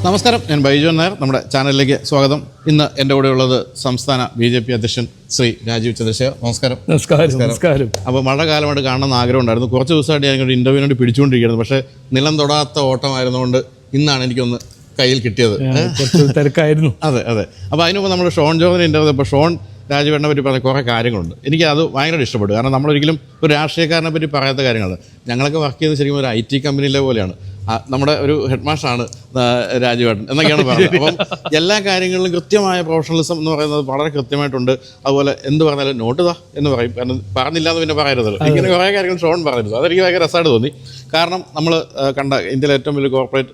നമസ്കാരം, ഞാൻ ബൈജു നായർ. നമ്മുടെ ചാനലിലേക്ക് സ്വാഗതം. ഇന്ന് എൻ്റെ കൂടെയുള്ളത് സംസ്ഥാന BJP അധ്യക്ഷൻ ശ്രീ രാജീവ് ചന്ദ്രശേഖർ. നമസ്കാരം. നമസ്കാരം. അപ്പോൾ മഴക്കാലമായിട്ട് കാണണമെന്ന് ആഗ്രഹം ഉണ്ടായിരുന്നു. കുറച്ച് ദിവസമായിട്ട് ഞാൻ ഇൻ്റർവ്യൂവിന് വേണ്ടി പിടിച്ചുകൊണ്ടിരിക്കുന്നത്. പക്ഷേ നിലം തൊടാത്ത ഓട്ടമായിരുന്നുകൊണ്ട് ഇന്നാണ് എനിക്കൊന്ന് കയ്യിൽ കിട്ടിയത്. തിരക്കായിരുന്നു. അതെ. അപ്പോൾ അതിനുമ്പോൾ നമ്മൾ ഷോൺ ജോർജിനെ ഇൻ്റർവ്യൂ. അപ്പോൾ ഷോൺ രാജുവേട്ടനെ പറ്റി പറഞ്ഞ കുറേ കാര്യങ്ങളുണ്ട്. എനിക്ക് അത് ഭയങ്കര ഇഷ്ടപ്പെട്ടു. കാരണം നമ്മളൊരിക്കലും ഒരു രാഷ്ട്രീയക്കാരനെ പറ്റി പറയാത്ത കാര്യങ്ങൾ. ഞങ്ങളൊക്കെ വർക്ക് ചെയ്യുന്നത് ശരിക്കും ഒരു IT കമ്പനിയിലെ പോലെയാണ്. നമ്മുടെ ഒരു ഹെഡ് മാസ്റ്ററാണ് രാജുവേട്ടൻ എന്നൊക്കെയാണ് പറയുന്നത്. അപ്പം എല്ലാ കാര്യങ്ങളിലും കൃത്യമായ പ്രൊഫഷണലിസം എന്ന് പറയുന്നത് വളരെ കൃത്യമായിട്ടുണ്ട്. അതുപോലെ എന്ത് പറഞ്ഞാലും നോട്ട് ഇതാ എന്ന് പറയും. കാരണം പറഞ്ഞില്ല എന്ന് പിന്നെ പറയരുതല്ലോ. ഇങ്ങനെ കുറേ കാര്യങ്ങൾ ഷോൺ പറഞ്ഞിരുന്നു. അതെനിക്ക് ഭയങ്കര രസമായിട്ട് തോന്നി. കാരണം നമ്മൾ കണ്ട ഇന്ത്യയിലെ ഏറ്റവും വലിയ കോർപ്പറേറ്റ്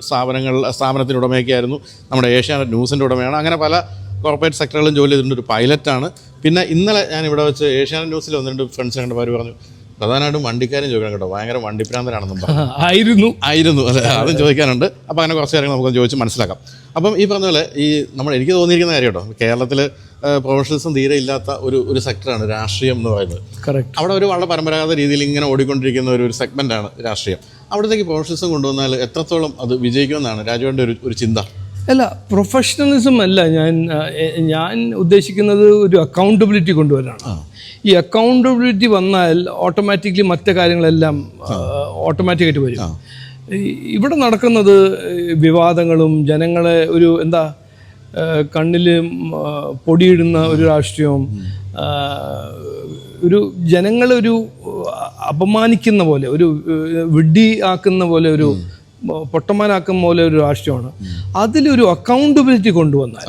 സ്ഥാപനത്തിൻ്റെ ഉടമയൊക്കെ ആയിരുന്നു. നമ്മുടെ ഏഷ്യാനെറ്റ് ന്യൂസിൻ്റെ ഉടമയാണ്. അങ്ങനെ പല കോർപ്പറേറ്റ് സെക്ടറുകളിലും ജോലി ചെയ്തിട്ടുണ്ട്. ഒരു പൈലറ്റാണ്. പിന്നെ ഇന്നലെ ഞാൻ ഇവിടെ വെച്ച് ഏഷ്യാനെറ്റ് ന്യൂസിൽ വന്നിട്ട് ഫ്രണ്ട്സ് കണ്ട പേര് പറഞ്ഞു, പ്രധാനമായിട്ടും വണ്ടിക്കാരും ചോദിക്കണം കേട്ടോ, ഭയങ്കര വണ്ടിപ്രാന്തനാണെന്നും പറഞ്ഞു. ആയിരുന്നു അതെ, അതും ചോദിക്കാനുണ്ട്. അപ്പോൾ അങ്ങനെ കുറച്ച് കാര്യങ്ങൾ നമുക്ക് ചോദിച്ച് മനസ്സിലാക്കാം. അപ്പം ഈ പറഞ്ഞ പോലെ എനിക്ക് തോന്നിയിരിക്കുന്ന കാര്യം കേട്ടോ, കേരളത്തിൽ പ്രൊഫഷണലിസം തീരെ ഇല്ലാത്ത ഒരു സെക്ടറാണ് രാഷ്ട്രീയം എന്ന് പറയുന്നത്. അവിടെ ഒരു വളരെ പരമ്പരാഗത രീതിയിൽ ഇങ്ങനെ ഓടിക്കൊണ്ടിരിക്കുന്ന ഒരു സെഗ്മെൻറ്റാണ് രാഷ്ട്രീയം. അവിടത്തേക്ക് പ്രൊഫഷണലിസം കൊണ്ടുവന്നാൽ എത്രത്തോളം അത് വിജയിക്കുമെന്നാണ് രാജുവിൻ്റെ ഒരു ചിന്ത? അല്ല, പ്രൊഫഷണലിസം അല്ല ഞാൻ ഉദ്ദേശിക്കുന്നത് ഒരു അക്കൗണ്ടബിലിറ്റി കൊണ്ടുവരാനാണ്. ഈ അക്കൗണ്ടബിലിറ്റി വന്നാൽ ഓട്ടോമാറ്റിക്കലി മറ്റു കാര്യങ്ങളെല്ലാം ഓട്ടോമാറ്റിക്കായിട്ട് വരും. ഇവിടെ നടക്കുന്നത് വിവാദങ്ങളും ജനങ്ങളെ ഒരു കണ്ണിൽ പൊടിയിടുന്ന ഒരു രാഷ്ട്രീയവും, ഒരു ജനങ്ങളൊരു അപമാനിക്കുന്ന പോലെ, ഒരു വിഡ്ഢി ആക്കുന്ന പോലെ, ഒരു പൊട്ടന്മാരാക്കും പോലെ ഒരു രാഷ്ട്രീയമാണ്. അതിലൊരു അക്കൗണ്ടബിലിറ്റി കൊണ്ടുവന്നാൽ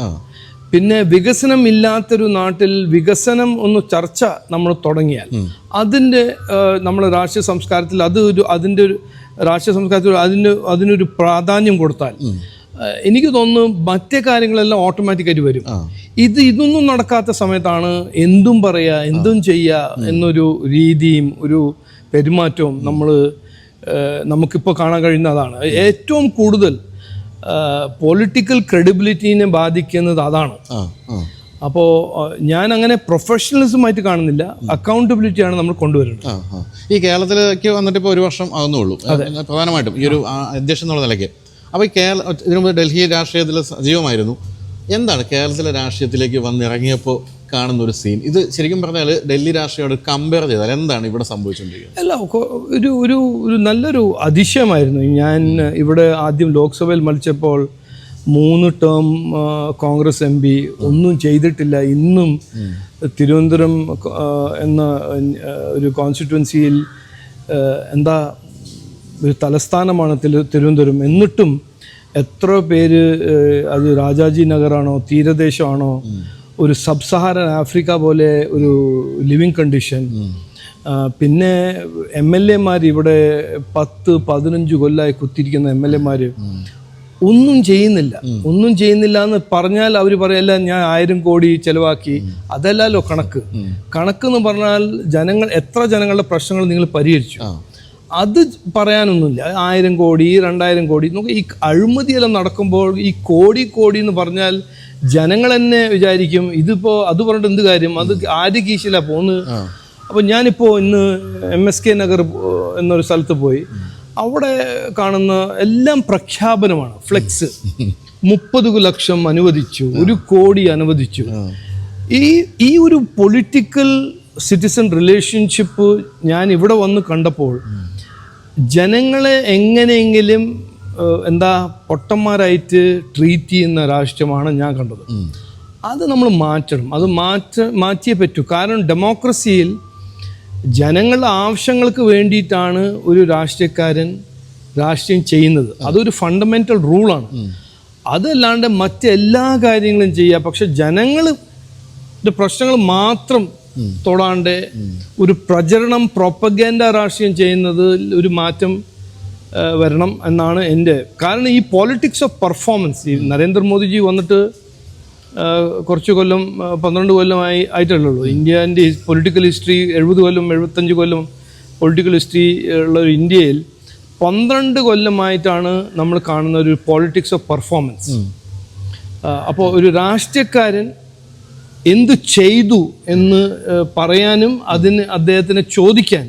പിന്നെ വികസനം ഇല്ലാത്തൊരു നാട്ടിൽ വികസനം ഒന്ന് ചർച്ച നമ്മൾ തുടങ്ങിയാൽ അതിൻ്റെ നമ്മുടെ രാഷ്ട്രീയ സംസ്കാരത്തിൽ അതിനൊരു പ്രാധാന്യം കൊടുത്താൽ എനിക്ക് തോന്നുന്നു മറ്റേ കാര്യങ്ങളെല്ലാം ഓട്ടോമാറ്റിക്കായിട്ട് വരും. ഇതൊന്നും നടക്കാത്ത സമയത്താണ് എന്തും പറയുക, എന്തും ചെയ്യുക എന്നൊരു രീതിയും ഒരു പെരുമാറ്റവും നമുക്കിപ്പോൾ കാണാൻ കഴിയുന്നതാണ്. ഏറ്റവും കൂടുതൽ പൊളിറ്റിക്കൽ ക്രെഡിബിലിറ്റീനെ ബാധിക്കുന്നത് അതാണ്. അപ്പോൾ ഞാൻ അങ്ങനെ പ്രൊഫഷണലിസമായിട്ട് കാണുന്നില്ല, അക്കൗണ്ടബിലിറ്റിയാണ് നമ്മൾ കൊണ്ടുവരുന്നത്. ഈ കേരളത്തിലേക്ക് വന്നിട്ട് ഇപ്പോൾ 1 വർഷം ആകുന്നുള്ളൂ പ്രധാനമായിട്ടും ഈ ഒരു അധ്യക്ഷൻ എന്നുള്ള നിലയ്ക്ക്. അപ്പോൾ ഇതിനു മുമ്പ് ഡൽഹി രാഷ്ട്രീയത്തിൽ സജീവമായിരുന്നു. എന്താണ് കേരളത്തിലെ രാഷ്ട്രീയത്തിലേക്ക് വന്നിറങ്ങിയപ്പോൾ കാണുന്ന ഒരു സീൻ? ഇത് ശരിക്കും പറഞ്ഞാൽ ഡൽഹി രാഷ്ട്രീയോട് കമ്പയർ ചെയ്താൽ എന്താണ് ഇവിടെ സംഭവിച്ചുകൊണ്ടിരിക്കുന്നത്? അല്ല, ഒരു നല്ലൊരു അതിശയമായിരുന്നു. ഞാൻ ഇവിടെ ആദ്യം ലോക്സഭയിൽ മത്സരിച്ചപ്പോൾ 3 ടേം കോൺഗ്രസ് MP ഒന്നും ചെയ്തിട്ടില്ല. ഇന്നും തിരുവനന്തപുരം എന്ന ഒരു കോൺസ്റ്റിറ്റ്യുവൻസിയിൽ ഒരു തലസ്ഥാനമാണ് തിരുവനന്തപുരം. എന്നിട്ടും എത്ര പേര് അത് രാജാജി നഗറാണോ തീരദേശമാണോ, ഒരു സബ് സഹാറൻ ആഫ്രിക്ക പോലെ ഒരു ലിവിങ് കണ്ടീഷൻ. പിന്നെ MLA ഇവിടെ 10-15 കൊല്ലമായി കുത്തിരിക്കുന്ന MLA ഒന്നും ചെയ്യുന്നില്ല എന്ന് പറഞ്ഞാൽ അവർ പറയല്ല ഞാൻ 1000 കോടി ചെലവാക്കി. അതല്ലല്ലോ കണക്കെന്ന് പറഞ്ഞാൽ എത്ര ജനങ്ങളുടെ പ്രശ്നങ്ങൾ നിങ്ങൾ പരിഹരിച്ചു, അത് പറയാനൊന്നുമില്ല. 1000 കോടി 2000 കോടി നമുക്ക് ഈ അഴിമതിയെല്ലാം നടക്കുമ്പോൾ ഈ കോടി എന്ന് പറഞ്ഞാൽ ജനങ്ങൾ തന്നെ വിചാരിക്കും ഇതിപ്പോൾ അത് പറഞ്ഞിട്ട് എന്ത് കാര്യം, അത് ആര് കീശില പോന്ന്. അപ്പോൾ ഞാനിപ്പോൾ ഇന്ന് MSK നഗർ എന്നൊരു സ്ഥലത്ത് പോയി. അവിടെ കാണുന്ന എല്ലാം പ്രഖ്യാപനമാണ്, ഫ്ലെക്സ്. 30 ലക്ഷം അനുവദിച്ചു, 1 കോടി അനുവദിച്ചു. ഈ ഒരു പൊളിറ്റിക്കൽ സിറ്റിസൺ റിലേഷൻഷിപ്പ് ഞാൻ ഇവിടെ വന്ന് കണ്ടപ്പോൾ ജനങ്ങളെ എങ്ങനെയെങ്കിലും പൊട്ടന്മാരായിട്ട് ട്രീറ്റ് ചെയ്യുന്ന രാഷ്ട്രീയമാണ് ഞാൻ കണ്ടത്. അത് നമ്മൾ മാറ്റണം, അത് മാറ്റിയേ പറ്റൂ. കാരണം ഡെമോക്രസിയിൽ ജനങ്ങളുടെ ആവശ്യങ്ങൾക്ക് വേണ്ടിയിട്ടാണ് ഒരു രാഷ്ട്രീയക്കാരൻ രാഷ്ട്രീയം ചെയ്യുന്നത്. അതൊരു ഫണ്ടമെൻ്റൽ റൂളാണ്. അതല്ലാണ്ട് മറ്റെല്ലാ കാര്യങ്ങളും ചെയ്യുക, പക്ഷെ ജനങ്ങളുടെ പ്രശ്നങ്ങൾ മാത്രം തൊടാണ്ട് ഒരു പ്രചരണം പ്രൊപ്പഗൻഡ രാഷ്ട്രീയം ചെയ്യുന്നത് ഒരു മാറ്റം വരണം എന്നാണ് എൻ്റെ. കാരണം ഈ പോളിറ്റിക്സ് ഓഫ് പെർഫോമൻസ്, ഈ നരേന്ദ്രമോദിജി വന്നിട്ട് കുറച്ച് കൊല്ലം 12 കൊല്ലമായി ആയിട്ടുള്ളൂ. ഇന്ത്യൻ്റെ പൊളിറ്റിക്കൽ ഹിസ്റ്ററി 70 കൊല്ലം 75 കൊല്ലം പൊളിറ്റിക്കൽ ഹിസ്റ്ററി ഉള്ള ഒരു ഇന്ത്യയിൽ 12 കൊല്ലമായിട്ടാണ് നമ്മൾ കാണുന്ന ഒരു പോളിറ്റിക്സ് ഓഫ് പെർഫോമൻസ്. അപ്പോൾ ഒരു രാഷ്ട്രീയക്കാരൻ എന്ത് ചെയ്തു എന്ന് പറയാനും അദ്ദേഹത്തിനെ ചോദിക്കാൻ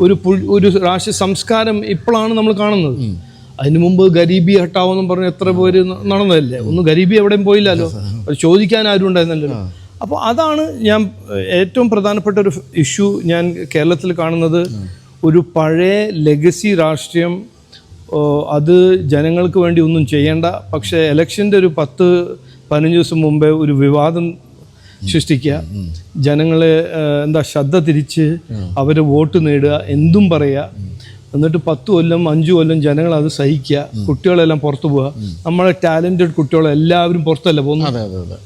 ഒരു രാഷ്ട്രീയ സംസ്കാരം ഇപ്പോഴാണ് നമ്മൾ കാണുന്നത്. അതിന് മുമ്പ് ഗരീബി ഹട്ടാവെന്നും പറഞ്ഞ് എത്ര പേര് നടന്നതല്ലേ, ഒന്നും ഗരീബി എവിടെയും പോയില്ലല്ലോ, അത് ചോദിക്കാൻ ആരും ഉണ്ടായിരുന്നല്ലോ. അപ്പോൾ അതാണ് ഞാൻ ഏറ്റവും പ്രധാനപ്പെട്ട ഒരു ഇഷ്യൂ ഞാൻ കേരളത്തിൽ കാണുന്നത്. ഒരു പഴയ ലെഗസി രാഷ്ട്രീയം, അത് ജനങ്ങൾക്ക് വേണ്ടി ഒന്നും ചെയ്യേണ്ട, പക്ഷേ ഇലക്ഷൻ്റെ ഒരു 10-15 ദിവസം മുമ്പേ ഒരു വിവാദം സൃഷ്ടിക്കുക, ജനങ്ങളെ ശ്രദ്ധ തിരിച്ച് അവരെ വോട്ട് നേടുക, എന്തും പറയുക, എന്നിട്ട് 10 കൊല്ലം 5 കൊല്ലം ജനങ്ങൾ അത് സഹിക്കുക, കുട്ടികളെല്ലാം പുറത്തു പോവുക. നമ്മളെ ടാലൻറ്റഡ് കുട്ടികളെല്ലാവരും പുറത്തല്ല പോകുന്നത്.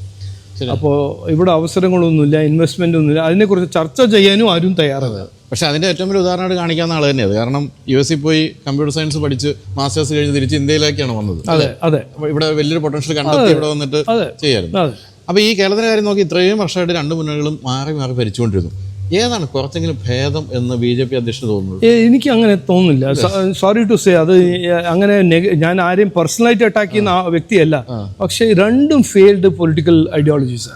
അപ്പോൾ ഇവിടെ അവസരങ്ങളൊന്നുമില്ല, ഇൻവെസ്റ്റ്മെൻ്റ് ഒന്നുമില്ല, അതിനെക്കുറിച്ച് ചർച്ച ചെയ്യാനും ആരും തയ്യാറല്ല. പക്ഷേ അതിൻ്റെ ഏറ്റവും വലിയ ഉദാഹരണമായിട്ട് കാണിക്കാവുന്ന ആൾ തന്നെയാണ്. കാരണം US പോയി കമ്പ്യൂട്ടർ സയൻസ് പഠിച്ച് മാസ്റ്റേഴ്സ് കഴിഞ്ഞ് തിരിച്ച് ഇന്ത്യയിലേക്കാണ് വന്നത്. അതെ. ഇവിടെ വലിയൊരു പൊട്ടൻഷ്യൽ കണ്ടെത്തി ഇവിടെ വന്നിട്ട് ചെയ്യായിരുന്നു. അപ്പോൾ ഈ കേരളത്തിൻ്റെ കാര്യം നോക്കി ഇത്രയും വർഷമായിട്ട് 2 മുന്നണികളും മാറി മാറി ഭരിച്ചുകൊണ്ടിരുന്നു. ഏതാണ് കുറച്ചെങ്കിലും ഭേദം എന്ന് BJP അധ്യക്ഷൻ തോന്നുന്നത്? എനിക്ക് അങ്ങനെ തോന്നുന്നില്ല. സോറി ടു സേ, അത് അങ്ങനെ ഞാൻ ആരെയും പേഴ്സണലായിട്ട് അറ്റാക്ക് ചെയ്യുന്ന വ്യക്തിയല്ല. പക്ഷേ രണ്ടും ഫെയിൽഡ് പൊളിറ്റിക്കൽ ഐഡിയോളജീസ്,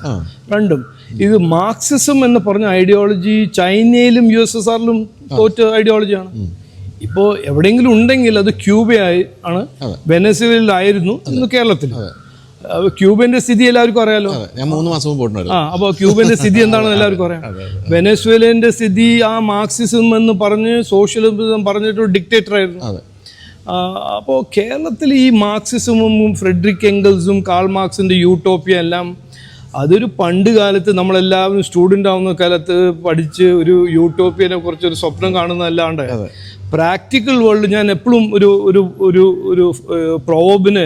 രണ്ടും. ഇത് മാർക്സിസം എന്ന് പറഞ്ഞ ഐഡിയോളജി ചൈനയിലും USSRലും തോറ്റ ഐഡിയോളജിയാണ്. ഇപ്പോൾ എവിടെയെങ്കിലും ഉണ്ടെങ്കിൽ അത് ക്യൂബയായി ആണ്, വെനസ്വേലയിലായിരുന്നു, ഇന്ന് കേരളത്തിൽ. ക്യൂബന്റെ സ്ഥിതി എല്ലാവർക്കും അറിയാലോ. ഞാൻ 3 മാസം പോയിട്ടുണ്ടായിരുന്നു. അപ്പോൾ ക്യൂബന്റെ സ്ഥിതി എന്താണെന്ന് എല്ലാവർക്കും അറിയാം. വെനസ്വേലന്റെ സ്ഥിതി ആ മാർക്സിസം എന്ന് പറഞ്ഞ് സോഷ്യലിസം പറഞ്ഞിട്ട് ഡിക്റ്റേറ്റർ ആയിരുന്നു. അപ്പോൾ കേരളത്തിൽ ഈ മാർക്സിസമും ഫ്രെഡറിക് എംഗൽസും കാൾ മാർക്സിന്റെ യൂട്ടോപ്പിയ എല്ലാം അതൊരു പണ്ട് കാലത്ത് നമ്മളെല്ലാവരും സ്റ്റുഡൻ്റ് ആവുന്ന കാലത്ത് പഠിച്ച് ഒരു യൂട്ടോപ്പിയനെ കുറിച്ച് ഒരു സ്വപ്നം കാണുന്നതല്ലാണ്ട് പ്രാക്ടിക്കൽ വേൾഡ് ഞാൻ എപ്പോഴും ഒരു പ്രോബിന്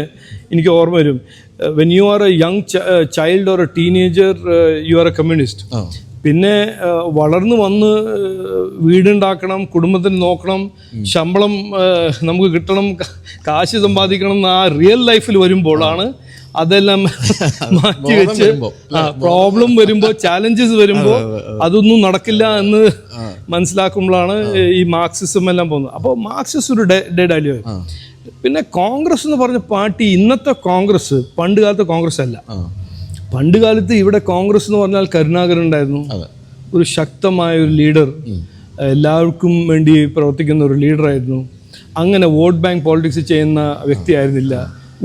എനിക്ക് ഓർമ്മ വരും. When you are A young child or A teenager you are A communist. പിന്നെ വളർന്നു വന്ന് വീടുണ്ടാക്കണം, കുടുംബത്തിന് നോക്കണം, ശമ്പളം നമുക്ക് കിട്ടണം, കാശ് സമ്പാദിക്കണം എന്ന് ആ റിയൽ ലൈഫിൽ വരുമ്പോഴാണ് അതെല്ലാം മാറ്റി വെച്ച് പ്രോബ്ലം വരുമ്പോൾ, ചാലഞ്ചസ് വരുമ്പോൾ അതൊന്നും നടക്കില്ല എന്ന് മനസ്സിലാക്കുമ്പോഴാണ് ഈ മാർക്സിസം എല്ലാം പോകുന്നത്. അപ്പോൾ മാർക്സിസം ഒരു ഡെഡ് ഐഡിയ. പിന്നെ കോൺഗ്രസ് എന്ന് പറഞ്ഞ പാർട്ടി ഇന്നത്തെ കോൺഗ്രസ് പണ്ട് കാലത്തെ കോൺഗ്രസ് അല്ല. പണ്ട് കാലത്ത് ഇവിടെ കോൺഗ്രസ് എന്ന് പറഞ്ഞാൽ കരുണാകരൻ ഉണ്ടായിരുന്നു, ഒരു ശക്തമായ ഒരു ലീഡർ, എല്ലാവർക്കും വേണ്ടി പ്രവർത്തിക്കുന്ന ഒരു ലീഡറായിരുന്നു. അങ്ങനെ വോട്ട് ബാങ്ക് പോളിറ്റിക്സ് ചെയ്യുന്ന വ്യക്തിയായിരുന്നില്ല.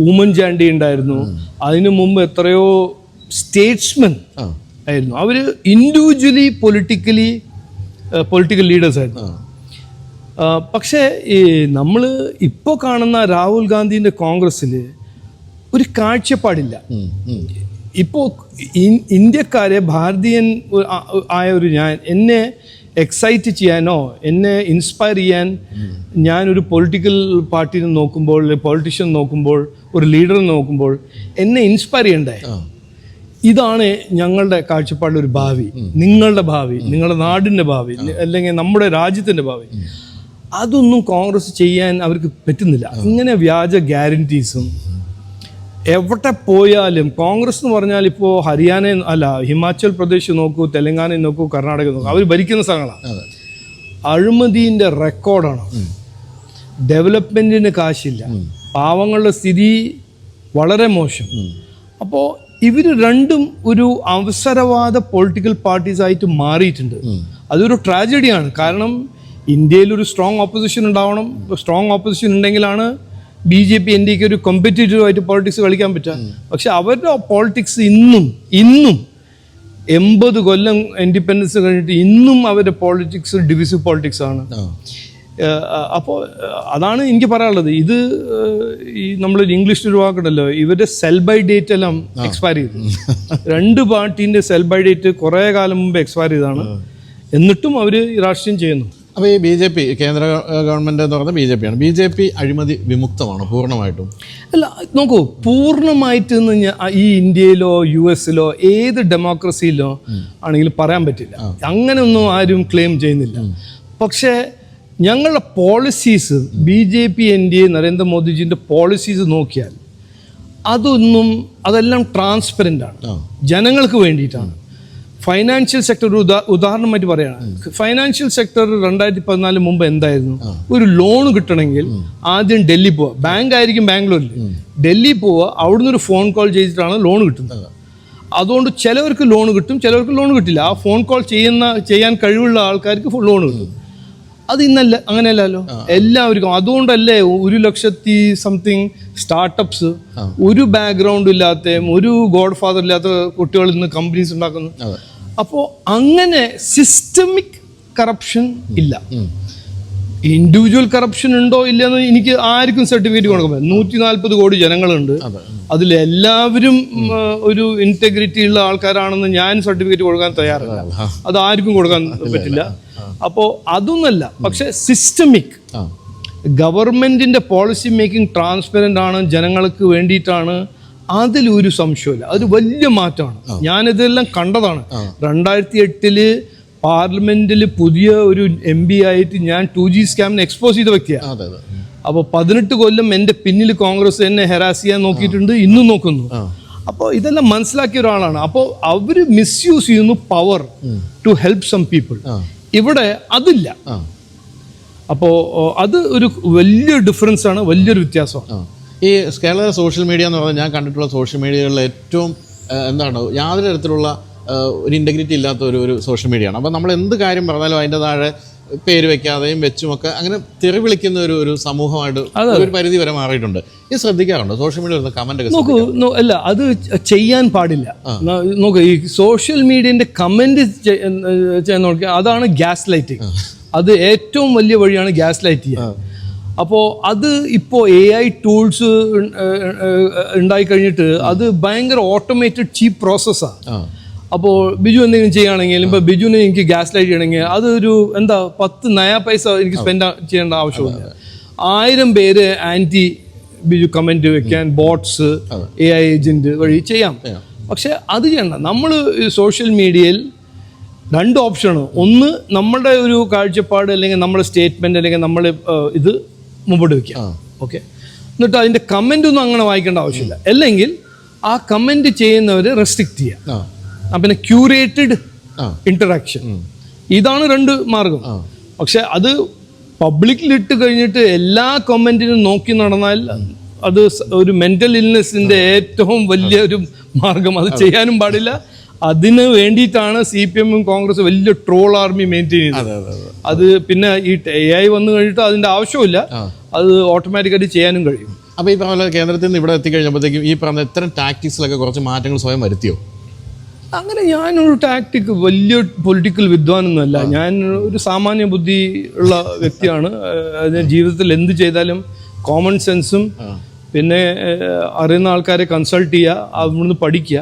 ഉമ്മൻചാണ്ടി ഉണ്ടായിരുന്നു. അതിനു മുമ്പ് എത്രയോ സ്റ്റേറ്റ്സ്മെൻ ആയിരുന്നു. അവർ ഇൻഡിവിജ്വലി പൊളിറ്റിക്കൽ ലീഡേഴ്സ് ആയിരുന്നു. പക്ഷേ ഈ നമ്മൾ ഇപ്പോൾ കാണുന്ന രാഹുൽ ഗാന്ധിൻ്റെ കോൺഗ്രസ്സിൽ ഒരു കാഴ്ചപ്പാടില്ല. ഇപ്പോൾ ഇന്ത്യക്കാരെ, ഭാരതീയൻ ആയ ഒരു ഞാൻ, എന്നെ എക്സൈറ്റ് ചെയ്യാനോ എന്നെ ഇൻസ്പയർ ചെയ്യാൻ ഞാനൊരു പൊളിറ്റിക്കൽ പാർട്ടിനെ നോക്കുമ്പോൾ, പൊളിറ്റീഷ്യൻ നോക്കുമ്പോൾ, ഒരു ലീഡർ നോക്കുമ്പോൾ എന്നെ ഇൻസ്പയർ ചെയ്യണ്ടേ. ഇതാണ് ഞങ്ങളുടെ കാഴ്ചപ്പാടിലൊരു ഭാവി, നിങ്ങളുടെ ഭാവി, നിങ്ങളുടെ നാടിൻ്റെ ഭാവി, അല്ലെങ്കിൽ നമ്മുടെ രാജ്യത്തിൻ്റെ ഭാവി. അതൊന്നും കോൺഗ്രസ് ചെയ്യാൻ അവർക്ക് പറ്റുന്നില്ല. ഇങ്ങനെ വ്യാജ ഗ്യാരൻറ്റീസും എവിടെ പോയാലും. കോൺഗ്രസ് എന്ന് പറഞ്ഞാൽ ഇപ്പോൾ ഹരിയാന അല്ല, ഹിമാചൽ പ്രദേശ് നോക്കൂ, തെലങ്കാന നോക്കൂ, കർണാടക നോക്കൂ, അവർ ഭരിക്കുന്ന സ്ഥലങ്ങളാണ്. അഴിമതിൻ്റെ റെക്കോർഡാണ്. ഡെവലപ്മെൻറ്റിന് കാശില്ല, പാവങ്ങളുടെ സ്ഥിതി വളരെ മോശം. അപ്പോൾ ഇവർ രണ്ടും ഒരു അവസരവാദ പൊളിറ്റിക്കൽ പാർട്ടീസായിട്ട് മാറിയിട്ടുണ്ട്. അതൊരു ട്രാജഡിയാണ്. കാരണം ഇന്ത്യയിൽ ഒരു സ്ട്രോങ് ഓപ്പോസിഷൻ ഉണ്ടാവണം. സ്ട്രോങ് ഓപ്പോസിഷൻ ഉണ്ടെങ്കിലാണ് BJP ഇന്ത്യക്ക് ഒരു കോമ്പറ്റീറ്റീവായിട്ട് പോളിറ്റിക്സ് കളിക്കാൻ പറ്റുക. പക്ഷെ അവരുടെ പോളിറ്റിക്സ് ഇന്നും 80 കൊല്ലം ഇൻഡിപെൻഡൻസ് കഴിഞ്ഞിട്ട് ഇന്നും അവരുടെ പോളിറ്റിക്സ് ഡിവിസീവ് പോളിറ്റിക്സ് ആണ്. അപ്പോൾ അതാണ് എനിക്ക് പറയാനുള്ളത്. ഇത് ഈ നമ്മൾ ഇംഗ്ലീഷിൽ ഒരു വാക്കുണ്ടല്ലോ, ഇവരുടെ സെൽ ബൈ ഡേറ്റ് എല്ലാം എക്സ്പയർ ചെയ്തു. 2 പാർട്ടീൻ്റെ സെൽ ബൈ ഡേറ്റ് കുറേ കാലം മുമ്പ് എക്സ്പയർ ചെയ്താണ്. എന്നിട്ടും അവർ രാഷ്ട്രീയം ചെയ്യുന്നു. അപ്പോൾ ഈ BJP, കേന്ദ്ര ഗവൺമെൻറ് എന്ന് പറഞ്ഞാൽ BJP അഴിമതി വിമുക്തമാണ് പൂർണ്ണമായിട്ടും? അല്ല, നോക്കൂ, പൂർണ്ണമായിട്ട് ഈ ഇന്ത്യയിലോ US-ലോ ഏത് ഡെമോക്രസിയിലോ ആണെങ്കിലും പറയാൻ പറ്റില്ല. അങ്ങനെയൊന്നും ആരും ക്ലെയിം ചെയ്യുന്നില്ല. പക്ഷേ ഞങ്ങളുടെ പോളിസീസ്, BJP NDA നരേന്ദ്രമോദിജിൻ്റെ പോളിസീസ് നോക്കിയാൽ അതെല്ലാം ട്രാൻസ്പെറൻ്റ് ആണ്, ജനങ്ങൾക്ക് വേണ്ടിയിട്ടാണ്. ഫൈനാൻഷ്യൽ സെക്ടർ ഒരു ഉദാഹരണമായിട്ട് പറയുകയാണ്. ഫൈനാൻഷ്യൽ സെക്ടർ 2014 മുമ്പ് എന്തായിരുന്നു? ഒരു ലോൺ കിട്ടണമെങ്കിൽ ആദ്യം ഡൽഹി പോവുക, ബാങ്ക് ആയിരിക്കും ബാംഗ്ലൂരിൽ, ഡൽഹി പോവുക, അവിടുന്ന് ഒരു ഫോൺ കോൾ ചെയ്തിട്ടാണ് ലോൺ കിട്ടുന്നത്. അതുകൊണ്ട് ചിലവർക്ക് ലോൺ കിട്ടും, ചിലവർക്ക് ലോൺ കിട്ടില്ല. ആ ഫോൺ കോൾ ചെയ്യാൻ കഴിവുള്ള ആൾക്കാർക്ക് ലോൺ കിട്ടും. അത് ഇന്നല്ല, അങ്ങനെയല്ലല്ലോ. എല്ലാവർക്കും അതുകൊണ്ടല്ലേ 1,00,000 സംതിങ് സ്റ്റാർട്ടപ്സ് ഒരു ബാക്ക്ഗ്രൗണ്ട് ഇല്ലാത്ത, ഒരു ഗോഡ് ഫാദർ ഇല്ലാത്ത കുട്ടികൾ ഇന്ന് കമ്പനീസ് ഉണ്ടാക്കുന്നു. അപ്പോൾ അങ്ങനെ സിസ്റ്റമിക് കറപ്ഷൻ ഇല്ല. ഇൻഡിവിജ്വൽ കറപ്ഷൻ ഉണ്ടോ ഇല്ലെന്ന് എനിക്ക് ആർക്കും സർട്ടിഫിക്കറ്റ് കൊടുക്കാൻ 140 കോടി ജനങ്ങളുണ്ട്. അതിലെല്ലാവരും ഒരു ഇന്റഗ്രിറ്റി ഉള്ള ആൾക്കാരാണെന്ന് ഞാൻ സർട്ടിഫിക്കറ്റ് കൊടുക്കാൻ തയ്യാറല്ല. അത് ആർക്കും കൊടുക്കാൻ പറ്റില്ല. അപ്പോൾ അതൊന്നല്ല, പക്ഷെ സിസ്റ്റമിക് ഗവൺമെന്റിന്റെ പോളിസി മേക്കിംഗ് ട്രാൻസ്പെറന്റ് ആണ്, ജനങ്ങൾക്ക് വേണ്ടിയിട്ടാണ്. അതിലൊരു സംശയമില്ല. അതൊരു വലിയ മാറ്റമാണ്. ഞാനിതെല്ലാം കണ്ടതാണ്. 2008 പാർലമെന്റിൽ പുതിയ ഒരു MP ആയിട്ട് ഞാൻ 2G സ്കാമിനെ എക്സ്പോസ് ചെയ്ത വ്യക്തിയാണ്. അപ്പോൾ 18 കൊല്ലം എൻ്റെ പിന്നിൽ കോൺഗ്രസ് എന്നെ ഹെറാസ് ചെയ്യാൻ നോക്കിയിട്ടുണ്ട്, ഇന്നും നോക്കുന്നു. അപ്പോൾ ഇതെല്ലാം മനസ്സിലാക്കിയ ഒരാളാണ്. അപ്പോൾ അവർ മിസ്യൂസ് ചെയ്യുന്നു power to help some people. ഇവിടെ അതില്ല. അപ്പോൾ അത് ഒരു വലിയ ഡിഫറൻസ് ആണ്, വലിയൊരു വ്യത്യാസമാണ്. ഈ കേരള സോഷ്യൽ മീഡിയ എന്ന് പറഞ്ഞാൽ ഞാൻ കണ്ടിട്ടുള്ള സോഷ്യൽ മീഡിയകളിൽ ഏറ്റവും എന്താണ് യാതൊരു തരത്തിലുള്ള ഒരു ഇൻറ്റഗ്രിറ്റി ഇല്ലാത്ത ഒരു സോഷ്യൽ മീഡിയ ആണ്. അപ്പോൾ നമ്മൾ എന്ത് കാര്യം പറഞ്ഞാലും അതിൻ്റെ താഴെ പേര് വെക്കാതെയും വെച്ചുമൊക്കെ അങ്ങനെ തെറി വിളിക്കുന്ന ഒരു സമൂഹമായിട്ട് ഒരു പരിധി വരെ മാറിയിട്ടുണ്ട്. ഇത് ശ്രദ്ധിക്കാറുണ്ട് സോഷ്യൽ മീഡിയ വരുന്ന കമന്റ്? നോക്കൂ, അല്ല അത് ചെയ്യാൻ പാടില്ല. നോക്കൂ, ഈ സോഷ്യൽ മീഡിയന്റെ കമന്റ് ചെയ്യാൻ നോക്കിയാൽ അതാണ് ഗ്യാസ് ലൈറ്റിങ്. അത് ഏറ്റവും വലിയ വഴിയാണ് ഗ്യാസ് ലൈറ്റ് ചെയ്യുക. അപ്പോൾ അത് ഇപ്പോൾ AI ടൂൾസ് ഉണ്ടായിക്കഴിഞ്ഞിട്ട് അത് ഭയങ്കര ഓട്ടോമേറ്റഡ് ചീപ്പ് പ്രോസസ്സാണ്. അപ്പോൾ ബിജു എന്തെങ്കിലും ചെയ്യുകയാണെങ്കിൽ, ഇപ്പോൾ ബിജുവിന് എനിക്ക് ഗ്യാസ് ലൈറ്റ് ചെയ്യണമെങ്കിൽ അതൊരു 10 നയാ പൈസ എനിക്ക് സ്പെൻഡ് ചെയ്യേണ്ട ആവശ്യമില്ല. 1000 പേര് ആൻറ്റി ബിജു കമൻറ്റ് വെക്കാൻ ബോട്ട്സ് AI ഏജൻറ്റ് വഴി ചെയ്യാം. പക്ഷെ അത് ചെയ്യണ്ട. നമ്മൾ സോഷ്യൽ മീഡിയയിൽ 2 ഓപ്ഷനാണ്. ഒന്ന്, നമ്മളുടെ ഒരു കാഴ്ചപ്പാട് അല്ലെങ്കിൽ നമ്മുടെ സ്റ്റേറ്റ്മെൻറ്റ് അല്ലെങ്കിൽ നമ്മൾ ഇത് മുമ്പോട്ട് വയ്ക്കുക. ഓക്കെ, എന്നിട്ട് അതിൻ്റെ കമൻ്റ് ഒന്നും അങ്ങനെ വായിക്കേണ്ട ആവശ്യമില്ല. അല്ലെങ്കിൽ ആ കമൻറ്റ് ചെയ്യുന്നവർ റെസ്ട്രിക്റ്റ് ചെയ്യുക. പിന്നെ ക്യൂറേറ്റഡ് ഇന്ററാക്ഷൻ. ഇതാണ് 2 മാർഗം. പക്ഷെ അത് പബ്ലിക്കിൽ ഇട്ട് കഴിഞ്ഞിട്ട് എല്ലാ കമന്റിനും നോക്കി നടന്നാൽ അത് ഒരു മെന്റൽ ഇൽനെസിന്റെ ഏറ്റവും വലിയ ഒരു മാർഗം. അത് ചെയ്യാനും പാടില്ല. അതിന് വേണ്ടിയിട്ടാണ് CPM-ഉം കോൺഗ്രസ് വലിയ ട്രോൾ ആർമി മെയിൻറ്റെയിൻ ചെയ്യുന്നത്. അത് പിന്നെ ഈ AI വന്നു കഴിഞ്ഞിട്ട് അതിന്റെ ആവശ്യമില്ല. അത് ഓട്ടോമാറ്റിക്കായിട്ട് ചെയ്യാനും കഴിയും. അപ്പോൾ ഈ പറഞ്ഞ കേന്ദ്രത്തിൽ നിന്ന് ഇവിടെ എത്തിക്കഴിഞ്ഞപ്പോഴത്തേക്കും ഈ പറഞ്ഞ ഇത്തരം ടാക്ടിക്സിലൊക്കെ കുറച്ച് മാറ്റങ്ങൾ സ്വയം വരുത്തിയോ? അങ്ങനെ ഞാനൊരു ടാക്ടിക് വലിയ പൊളിറ്റിക്കൽ വിദ്വാനൊന്നുമല്ല. ഞാൻ ഒരു സാമാന്യ ബുദ്ധി ഉള്ള വ്യക്തിയാണ്. ജീവിതത്തിൽ എന്ത് ചെയ്താലും കോമൺ സെൻസും പിന്നെ അറിയുന്ന ആൾക്കാരെ കൺസൾട്ട് ചെയ്യുക, അവിടുന്ന് പഠിക്കുക.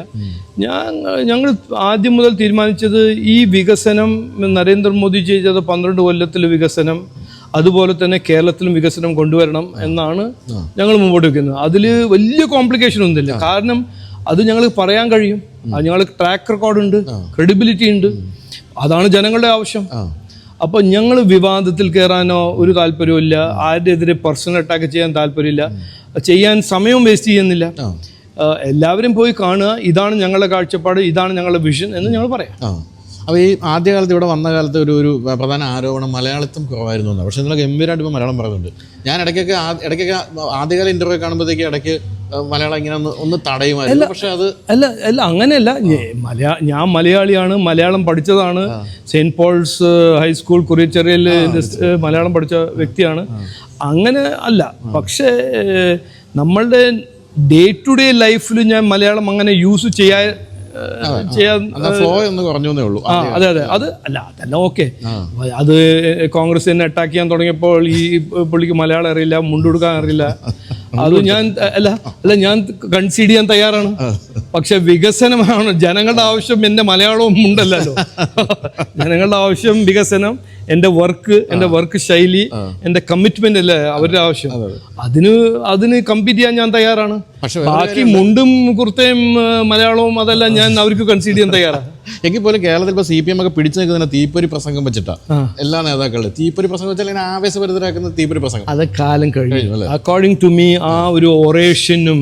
ഞങ്ങൾ ആദ്യം മുതൽ തീരുമാനിച്ചത് ഈ വികസനം നരേന്ദ്രമോദി ചെയ്തത് 12 കൊല്ലത്തിൽ വികസനം, അതുപോലെ തന്നെ കേരളത്തിലും വികസനം കൊണ്ടുവരണം എന്നാണ് ഞങ്ങൾ മുമ്പോട്ട് വയ്ക്കുന്നത്. അതിൽ വലിയ കോംപ്ലിക്കേഷൻ ഒന്നുമില്ല. കാരണം അത് ഞങ്ങൾ പറയാൻ കഴിയും. അത് ഞങ്ങൾക്ക് ട്രാക്ക് റെക്കോർഡ് ഉണ്ട്, ക്രെഡിബിലിറ്റി ഉണ്ട്. അതാണ് ജനങ്ങളുടെ ആവശ്യം. അപ്പോൾ ഞങ്ങൾ വിവാദത്തിൽ കയറാനോ ഒരു താല്പര്യമില്ല. ആരുടെ എതിരെ പേഴ്സണൽ അറ്റാക്ക് ചെയ്യാൻ താല്പര്യമില്ല. ചെയ്യാൻ സമയവും വേസ്റ്റ് ചെയ്യുന്നില്ല. എല്ലാവരും പോയി കാണുക, ഇതാണ് ഞങ്ങളുടെ കാഴ്ചപ്പാട്, ഇതാണ് ഞങ്ങളുടെ വിഷൻ എന്ന് ഞങ്ങൾ പറയാം. അപ്പോൾ ഈ ആദ്യകാലത്ത് ഇവിടെ വന്ന കാലത്ത് ഒരു പ്രധാന ആരോപണം മലയാളിത്തം കുറവായിരുന്നു എന്നാണ്. പക്ഷേ നിങ്ങൾക്ക് ഗംഭീരമായിട്ട് ഇപ്പോൾ മലയാളം പറയുന്നുണ്ട്. ഞാൻ ഇടയ്ക്കൊക്കെ ആദ്യകാല ഇൻ്റർവ്യൂ കാണുമ്പോഴത്തേക്ക് ഇടയ്ക്ക് മലയാളം ഇങ്ങനെ ഒന്ന് തടയുമായിരുന്നു. പക്ഷെ അത് അല്ല അങ്ങനെയല്ല. ഞാൻ മലയാളിയാണ്, മലയാളം പഠിച്ചതാണ്. സെയിൻറ്റ് പോൾസ് ഹൈസ്കൂൾ കുറിച്ചെറിയൽ മലയാളം പഠിച്ച വ്യക്തിയാണ്. അങ്ങനെ അല്ല. പക്ഷേ നമ്മളുടെ ഡേ ടു ഡേ ലൈഫിൽ ഞാൻ മലയാളം അങ്ങനെ യൂസ് ചെയ്യാൻ ഫ്ലോ ഒന്ന് കുറഞ്ഞേ ഉള്ളൂ. അതെ അത് അല്ല, അതല്ല ഓക്കെ. അത് കോൺഗ്രസ് തന്നെ അറ്റാക്ക് ചെയ്യാൻ തുടങ്ങിയപ്പോൾ ഈ പുള്ളിക്ക് മലയാളം അറിയില്ല, മുണ്ടുകൊടുക്കാൻ അറിയില്ല. അത് ഞാൻ ഞാൻ കൺസീഡ് ചെയ്യാൻ തയ്യാറാണ്. പക്ഷെ വികസനമാണ് ജനങ്ങളുടെ ആവശ്യം. എൻ്റെ മലയാളവും ഉണ്ടല്ലോ. ജനങ്ങളുടെ ആവശ്യം വികസനം, എൻ്റെ വർക്ക് ശൈലി, എൻ്റെ കമ്മിറ്റ്മെന്റ് അല്ലേ അവരുടെ ആവശ്യം. അതിന് കമ്പീറ്റ് ചെയ്യാൻ ഞാൻ തയ്യാറാണ്. ബാക്കി മുണ്ടും കുർത്തയും മലയാളവും അതെല്ലാം ഞാൻ അവർക്ക് കൺസീഡ് ചെയ്യാൻ തയ്യാറാണ്. എങ്കിൽ പോലും കേരളത്തിൽ ഇപ്പോൾ CPM ഒക്കെ പിടിച്ചു നിൽക്കുന്ന തീപ്പൊരി പ്രസംഗം വെച്ചിട്ടാ എല്ലാ നേതാക്കളും തീപ്പൊരി പ്രസംഗം വെച്ചാൽ ഇങ്ങനെ ആവേശഭരിതരാക്കുന്ന തീപ്പൊരി പ്രസംഗം അത് കാലം കഴിഞ്ഞു. അക്കോർഡിംഗ് ടു മീ ആ ഒരു ഒറേഷനും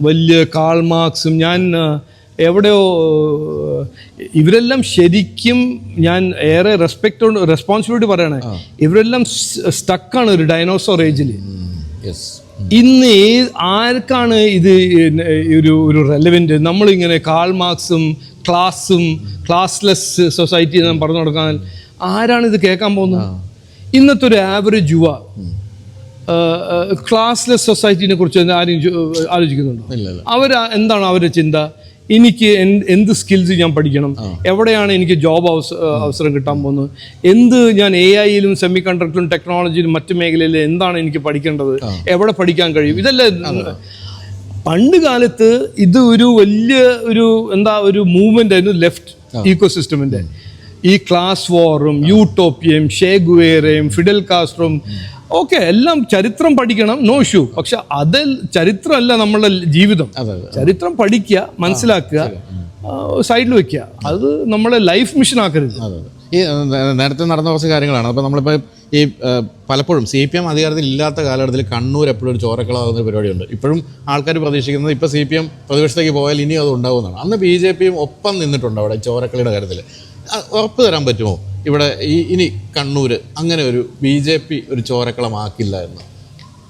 വലിയ കാൾ മാർക്സും ഞാൻ എവിടെയോ ഇവരെല്ലാം ശരിക്കും ഞാൻ ഏറെ റെസ്പോൺസിബിലിറ്റി പറയണേ. ഇവരെല്ലാം സ്റ്റക്കാണ് ഒരു ഡൈനോസോർ ഏജിൽ. ഇന്ന് ആർക്കാണ് ഇത് ഒരു റെലവെന്റ്? നമ്മളിങ്ങനെ കാൾ മാർക്സും ക്ലാസ്ലെസ് സൊസൈറ്റി പറഞ്ഞു കൊടുക്കാൻ ആരാണ് ഇത് കേൾക്കാൻ പോകുന്നത്? ഇന്നത്തെ ഒരു ആവറേജ് യുവ ക്ലാസ്ലെസ് സൊസൈറ്റിനെ കുറിച്ച് ആരും ആലോചിക്കുന്നുണ്ടോ? അവർ എന്താണ് അവരുടെ ചിന്ത? എനിക്ക് എന്ത് സ്കിൽസ് ഞാൻ പഠിക്കണം, എവിടെയാണ് എനിക്ക് ജോബ് അവസരം കിട്ടാൻ പോകുന്നത്, ഞാൻ AI-യിലും സെമി കണ്ടക്ടറും ടെക്നോളജിയിലും മറ്റു മേഖലയിലും എന്താണ് എനിക്ക് പഠിക്കേണ്ടത്, എവിടെ പഠിക്കാൻ കഴിയും, ഇതല്ലേ. പണ്ട് കാലത്ത് ഇത് ഒരു വലിയ ഒരു മൂവ്മെന്റ് ആയിരുന്നു ലെഫ്റ്റ് ഈക്കോസിസ്റ്റമിന്റെ. ഈ ക്ലാസ് വാറും യൂട്ടോപ്പിയയും ഷേഗുവേരയും ഫിഡൽ കാസ്ട്രോയും ഓക്കെ എല്ലാം ചരിത്രം പഠിക്കണം, നോ ഇഷ്യൂ. പക്ഷെ അതിൽ ചരിത്രമല്ല നമ്മളുടെ ജീവിതം. ചരിത്രം പഠിക്കുക, മനസ്സിലാക്കുക, സൈഡിൽ വെക്കുക. അത് നമ്മളെ ലൈഫ് മിഷൻ ആക്കരുത്. ഈ നേരത്തെ നടന്ന കുറച്ച് കാര്യങ്ങളാണ്. അപ്പോൾ നമ്മളിപ്പോൾ ഈ പലപ്പോഴും CPM അധികാരത്തിൽ ഇല്ലാത്ത കാലഘട്ടത്തിൽ കണ്ണൂർ എപ്പോഴും ഒരു ചോരക്കളാകുന്ന പരിപാടിയുണ്ട്. ഇപ്പോഴും ആൾക്കാർ പ്രതീക്ഷിക്കുന്നത് ഇപ്പോൾ CPM പ്രതിപക്ഷത്തേക്ക് പോയാൽ ഇനിയും അത് ഉണ്ടാകുമെന്നാണ്. അന്ന് BJPയും ഒപ്പം നിന്നിട്ടുണ്ട് അവിടെ ചോരക്കളിയുടെ കാര്യത്തിൽ. ഉറപ്പ് തരാൻ പറ്റുമോ ഇവിടെ ഇനി കണ്ണൂർ അങ്ങനെ ഒരു BJP ഒരു ചോരക്കളമാക്കില്ല എന്ന്?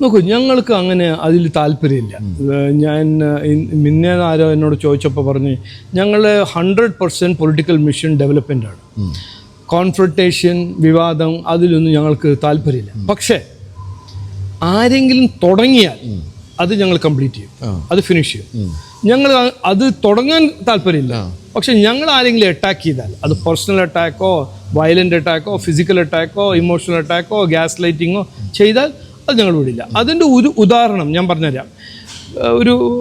നോക്കൂ, ഞങ്ങൾക്ക് അങ്ങനെ അതിൽ താല്പര്യമില്ല. ഞാൻ ആരോ എന്നോട് ചോദിച്ചപ്പോൾ പറഞ്ഞ് ഞങ്ങൾ 100% പൊളിറ്റിക്കൽ മിഷൻ ഡെവലപ്മെൻ്റാണ്. കോൺഫ്രണ്ടേഷൻ, വിവാദം, അതിലൊന്നും ഞങ്ങൾക്ക് താല്പര്യമില്ല. പക്ഷേ ആരെങ്കിലും തുടങ്ങിയാൽ അത് ഞങ്ങൾ കംപ്ലീറ്റ് ചെയ്യും, അത് ഫിനിഷ് ചെയ്യും. ഞങ്ങൾ അത് തുടങ്ങാൻ താല്പര്യമില്ല. പക്ഷെ ഞങ്ങൾ ആരെങ്കിലും അറ്റാക്ക് ചെയ്താൽ, അത് പേഴ്സണൽ അറ്റാക്കോ വയലൻ്റ് അറ്റാക്കോ ഫിസിക്കൽ അറ്റാക്കോ ഇമോഷണൽ അറ്റാക്കോ ഗ്യാസ് ലൈറ്റിങ്ങോ ചെയ്താൽ അത് ഞങ്ങൾ വിടില്ല. അതിൻ്റെ ഒരു ഉദാഹരണം ഞാൻ പറഞ്ഞുതരാം.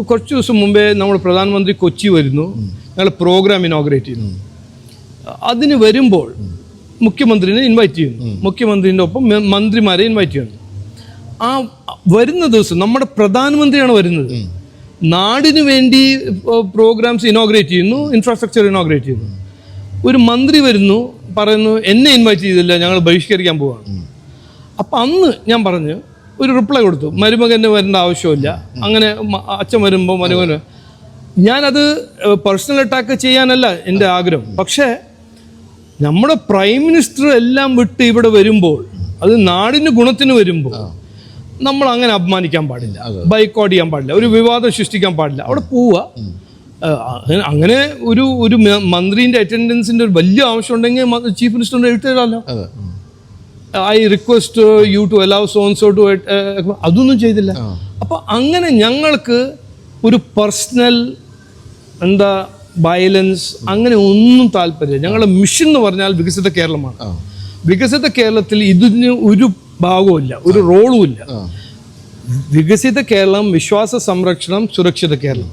കുറച്ച് ദിവസം മുമ്പേ നമ്മുടെ പ്രധാനമന്ത്രി കൊച്ചി വരുന്നു, ഞങ്ങൾ പ്രോഗ്രാം ഇനോഗ്രേറ്റ് ചെയ്യുന്നു. അതിന് വരുമ്പോൾ മുഖ്യമന്ത്രിനെ ഇൻവൈറ്റ് ചെയ്യുന്നു, മുഖ്യമന്ത്രിൻ്റെ ഒപ്പം മന്ത്രിമാരെ ഇൻവൈറ്റ് ചെയ്യുന്നു. ആ വരുന്ന ദിവസം നമ്മുടെ പ്രധാനമന്ത്രിയാണ് വരുന്നത്. നാടിന് വേണ്ടി പ്രോഗ്രാംസ് ഇനോഗ്രേറ്റ് ചെയ്യുന്നു, ഇൻഫ്രാസ്ട്രക്ചർ ഇനോഗ്രേറ്റ് ചെയ്യുന്നു. ഒരു മന്ത്രി വരുന്നു, പറയുന്നു എന്നെ ഇൻവൈറ്റ് ചെയ്തില്ല, ഞങ്ങൾ ബഹിഷ്കരിക്കാൻ പോവാണ്. അപ്പം അന്ന് ഞാൻ പറഞ്ഞു, ഒരു റിപ്ലൈ കൊടുത്തു, മരുമകന് വരേണ്ട ആവശ്യമില്ല, അങ്ങനെ അച്ഛൻ വരുമ്പോൾ മരുമകന്. ഞാനത് പേഴ്സണൽ അറ്റാക്ക് ചെയ്യാനല്ല എൻ്റെ ആഗ്രഹം. പക്ഷേ നമ്മുടെ പ്രൈം മിനിസ്റ്റർ എല്ലാം വിട്ട് ഇവിടെ വരുമ്പോൾ, അത് നാടിന് ഗുണത്തിന് വരുമ്പോൾ നമ്മൾ അങ്ങനെ അപമാനിക്കാൻ പാടില്ല, ബൈക്കോട്ട് ചെയ്യാൻ പാടില്ല, ഒരു വിവാദം സൃഷ്ടിക്കാൻ പാടില്ല. അവിടെ പോവുക. അങ്ങനെ ഒരു മന്ത്രിന്റെ അറ്റൻഡൻസിന്റെ ഒരു വലിയ ആവശ്യം ഉണ്ടെങ്കിൽ ചീഫ് മിനിസ്റ്ററിന്റെ എഴുത്തല്ലോ, I request you to allow so and so to, അതൊന്നും ചെയ്തില്ല. അപ്പൊ അങ്ങനെ ഞങ്ങൾക്ക് ഒരു പേഴ്സണൽ വയലൻസ് അങ്ങനെ ഒന്നും താല്പര്യമില്ല. ഞങ്ങളുടെ മിഷൻ എന്ന് പറഞ്ഞാൽ വികസിത കേരളമാണ്. വികസിത കേരളത്തിൽ ഇതിന് ഒരു ഭാഗവുമില്ല, ഒരു റോളും ഇല്ല. വികസിത കേരളം, വിശ്വാസ സംരക്ഷണം, സുരക്ഷിത കേരളം,